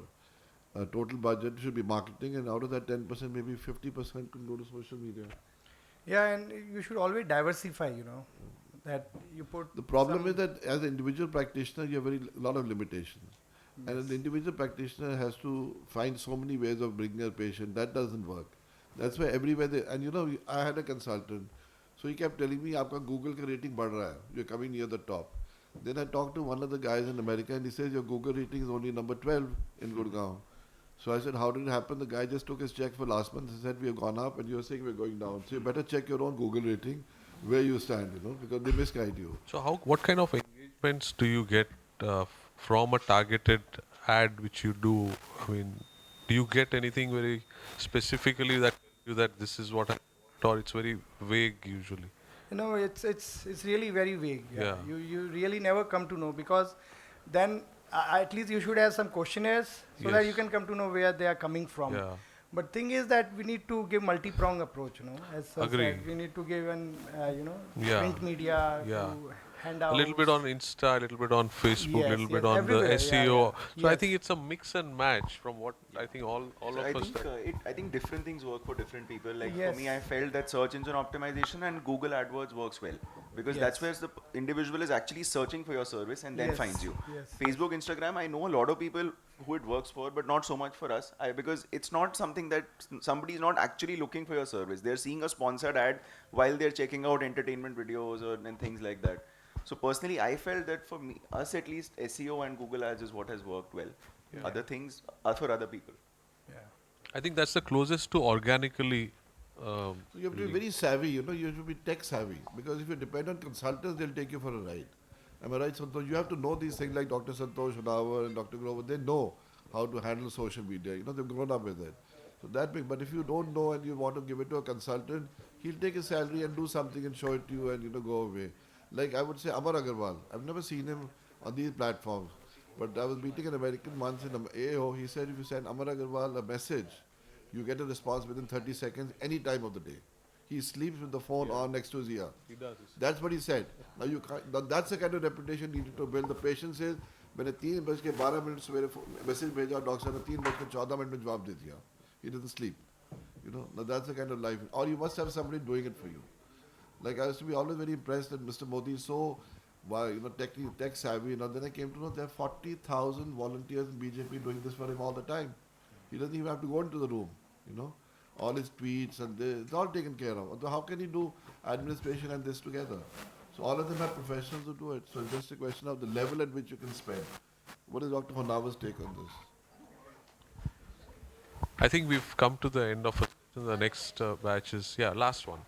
[SPEAKER 5] total budget should be marketing, and out of that 10%, maybe 50% can go to social media.
[SPEAKER 10] Yeah, and you should always diversify, that you put.
[SPEAKER 5] The problem
[SPEAKER 10] some-
[SPEAKER 5] is that as an individual practitioner, you have a lot of limitations. And an individual practitioner has to find so many ways of bringing a patient. That doesn't work. That's why everywhere I had a consultant. So he kept telling me, "Aapka Google ka rating बढ़ रहा है. You're coming near the top." Then I talked to one of the guys in America and he says, "Your Google rating is only number 12 in Gurgaon." So I said, "How did it happen?" The guy just took his check for last month. He said, "We have gone up and you're saying we're going down. So you better check your own Google rating, where you stand, because they misguide you."
[SPEAKER 3] So what kind of engagements do you get from a targeted ad which you do? I mean, do you get anything very specifically that tells you that this is what I want, or it's very vague usually?
[SPEAKER 10] It's really very vague.
[SPEAKER 3] Yeah.
[SPEAKER 10] You really never come to know, because then at least you should have some questionnaires so that
[SPEAKER 3] Yes.
[SPEAKER 10] you can come to know where they are coming from.
[SPEAKER 3] Yeah.
[SPEAKER 10] But thing is that we need to give multi-prong approach, as Sir
[SPEAKER 3] Agree.
[SPEAKER 10] said. We need to give
[SPEAKER 3] Yeah.
[SPEAKER 10] print media,
[SPEAKER 3] Yeah.
[SPEAKER 10] to handouts.
[SPEAKER 3] A little bit on Insta, a little bit on Facebook, a
[SPEAKER 10] Yes,
[SPEAKER 3] little bit
[SPEAKER 10] yes,
[SPEAKER 3] on
[SPEAKER 10] everywhere,
[SPEAKER 3] the
[SPEAKER 10] yeah,
[SPEAKER 3] SEO.
[SPEAKER 10] yeah.
[SPEAKER 3] So I
[SPEAKER 10] Yes.
[SPEAKER 3] think it's a mix and match from what I think all
[SPEAKER 4] So
[SPEAKER 3] of
[SPEAKER 4] I
[SPEAKER 3] us.
[SPEAKER 4] think I think different things work for different people. Like
[SPEAKER 10] Yes.
[SPEAKER 4] for me, I felt that search engine optimization and Google AdWords works well because that's
[SPEAKER 10] Yes.
[SPEAKER 4] where the individual is actually searching for your service and then
[SPEAKER 10] Yes,
[SPEAKER 4] finds you.
[SPEAKER 10] yes.
[SPEAKER 4] Facebook, Instagram, I know a lot of people who it works for, but not so much for us. Because it's not something that somebody is not actually looking for your service. They're seeing a sponsored ad while they're checking out entertainment videos and things like that. So personally, I felt that for me, us at least, SEO and Google Ads is what has worked well.
[SPEAKER 3] Yeah.
[SPEAKER 4] Other things are for other people.
[SPEAKER 3] I think that's the closest to organically.
[SPEAKER 5] So you have to be very savvy, you have to be tech savvy. Because if you depend on consultants, they'll take you for a ride. Am I right, Santosh? You have to know these things like Dr. Santosh Hodawar and Dr. Grover. They know how to handle social media. They've grown up with it. So that big. But if you don't know and you want to give it to a consultant, he'll take his salary and do something and show it to you and go away. Like I would say Amar Agarwal. I've never seen him on these platforms. But I was meeting an American once in AO. He said if you send Amar Agarwal a message, you get a response within 30 seconds any time of the day. He sleeps with the phone on next to his ear.
[SPEAKER 3] He does.
[SPEAKER 5] That's what he said. Now you can't, that's the kind of reputation needed to build. The patient says, मैंने 3:12 सवेरे message भेजा doctor ने 3:14 में जवाब दे दिया. He doesn't sleep. Now that's the kind of life. Or you must have somebody doing it for you. Like I used to be always very impressed that Mr. Modi is so, tech savvy. Then I came to know there are 40,000 volunteers in BJP doing this for him all the time. He doesn't even have to go into the room. All his tweets and it's all taken care of. So how can he do administration and this together? So all of them are professionals who do it. So it's just a question of the level at which you can spend. What is Dr. Honavar's take on this?
[SPEAKER 3] I think we've come to the end of the next batch is last one.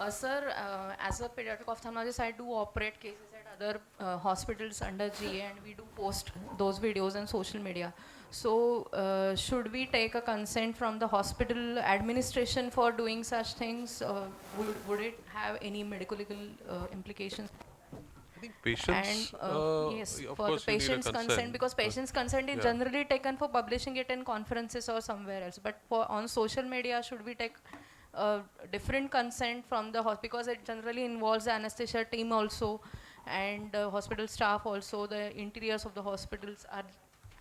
[SPEAKER 11] Sir, as a pediatric ophthalmologist, I do operate cases at other hospitals under GA, and we do post those videos on social media. So, should we take a consent from the hospital administration for doing such things? Would it have any medical implications?
[SPEAKER 3] I think patients.
[SPEAKER 11] And yes,
[SPEAKER 3] of
[SPEAKER 11] for the
[SPEAKER 3] course you need a
[SPEAKER 11] patient's consent, because patient's consent is generally taken for publishing it in conferences or somewhere else. But on social media, should we take different consent from the hospital, because it generally involves the anesthesia team also and hospital staff also. The interiors of the hospitals are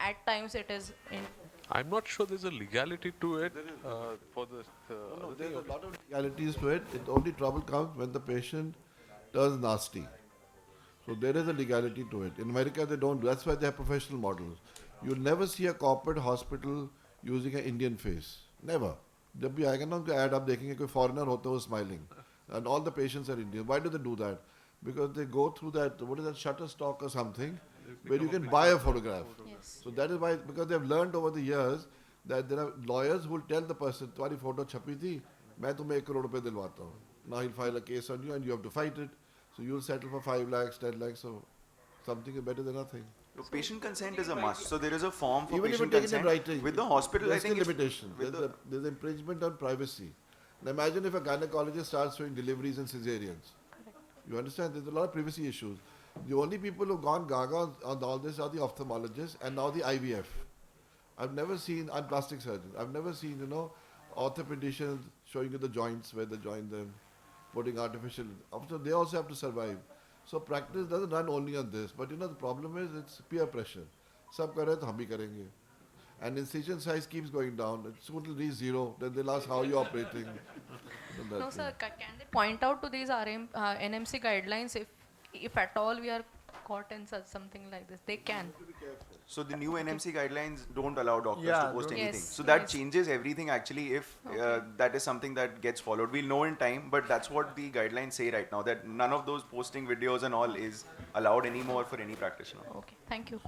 [SPEAKER 11] at times it is in.
[SPEAKER 3] I'm not sure there's a legality to it for the
[SPEAKER 5] No,
[SPEAKER 3] other
[SPEAKER 5] there's
[SPEAKER 3] thing.
[SPEAKER 5] a lot of legalities to it. It only trouble comes when the patient turns nasty. So there is a legality to it. In America, they don't. That's why they have professional models. You'll never see a corporate hospital using an Indian face. Never. जब भी आएगा ना उनका ad आप देखेंगे कोई foreigner होता है वो smiling, and all the patients are Indian. Why do they do that? Because they go through that, what is that, Shutterstock or something, where you can buy a photograph.
[SPEAKER 11] Yes.
[SPEAKER 5] So that is why, because they have learned over the years that there are lawyers who will tell the person, तुम्हारी photo छपी थी, मैं तुम्हें 1 crore रुपए दिलवाता हूँ. Now he'll file a case on you and you have to fight it. So you'll settle for 5 lakhs, 10 lakhs. So something is better than nothing.
[SPEAKER 4] So patient consent is a must. So there is a form for
[SPEAKER 5] Even if you
[SPEAKER 4] patient
[SPEAKER 5] take it in
[SPEAKER 4] consent.
[SPEAKER 5] writing,
[SPEAKER 4] With the hospital, I
[SPEAKER 5] there's
[SPEAKER 4] think
[SPEAKER 5] still
[SPEAKER 4] it's-
[SPEAKER 5] limitation.
[SPEAKER 4] with
[SPEAKER 5] There's infringement on privacy. Now imagine if a gynecologist starts showing deliveries and cesareans. You understand? There's a lot of privacy issues. The only people who've gone gaga on all this are the ophthalmologists and now the IVF. I've never seen, and plastic surgeons, I've never seen, orthopedicians showing you the joints where they join them, putting artificial. Also, they also have to survive. So practice doesn't run only on this. But the problem is it's peer pressure. Sab kar rahe to hum bhi karenge. And incision size keeps going down. It soon will reach 0. Then they'll ask how you're operating.
[SPEAKER 11] No, sir. Can they point out to these NMC guidelines if at all we are caught in such something like this? They can.
[SPEAKER 4] So the new NMC guidelines don't allow doctors
[SPEAKER 10] Yeah,
[SPEAKER 4] to post
[SPEAKER 10] don't-
[SPEAKER 4] anything.
[SPEAKER 11] Yes,
[SPEAKER 4] So that
[SPEAKER 11] yes.
[SPEAKER 4] changes everything actually if that is something that gets followed. We'll know in time, but that's what the guidelines say right now, that none of those posting videos and all is allowed anymore for any practitioner.
[SPEAKER 11] Okay. Thank you.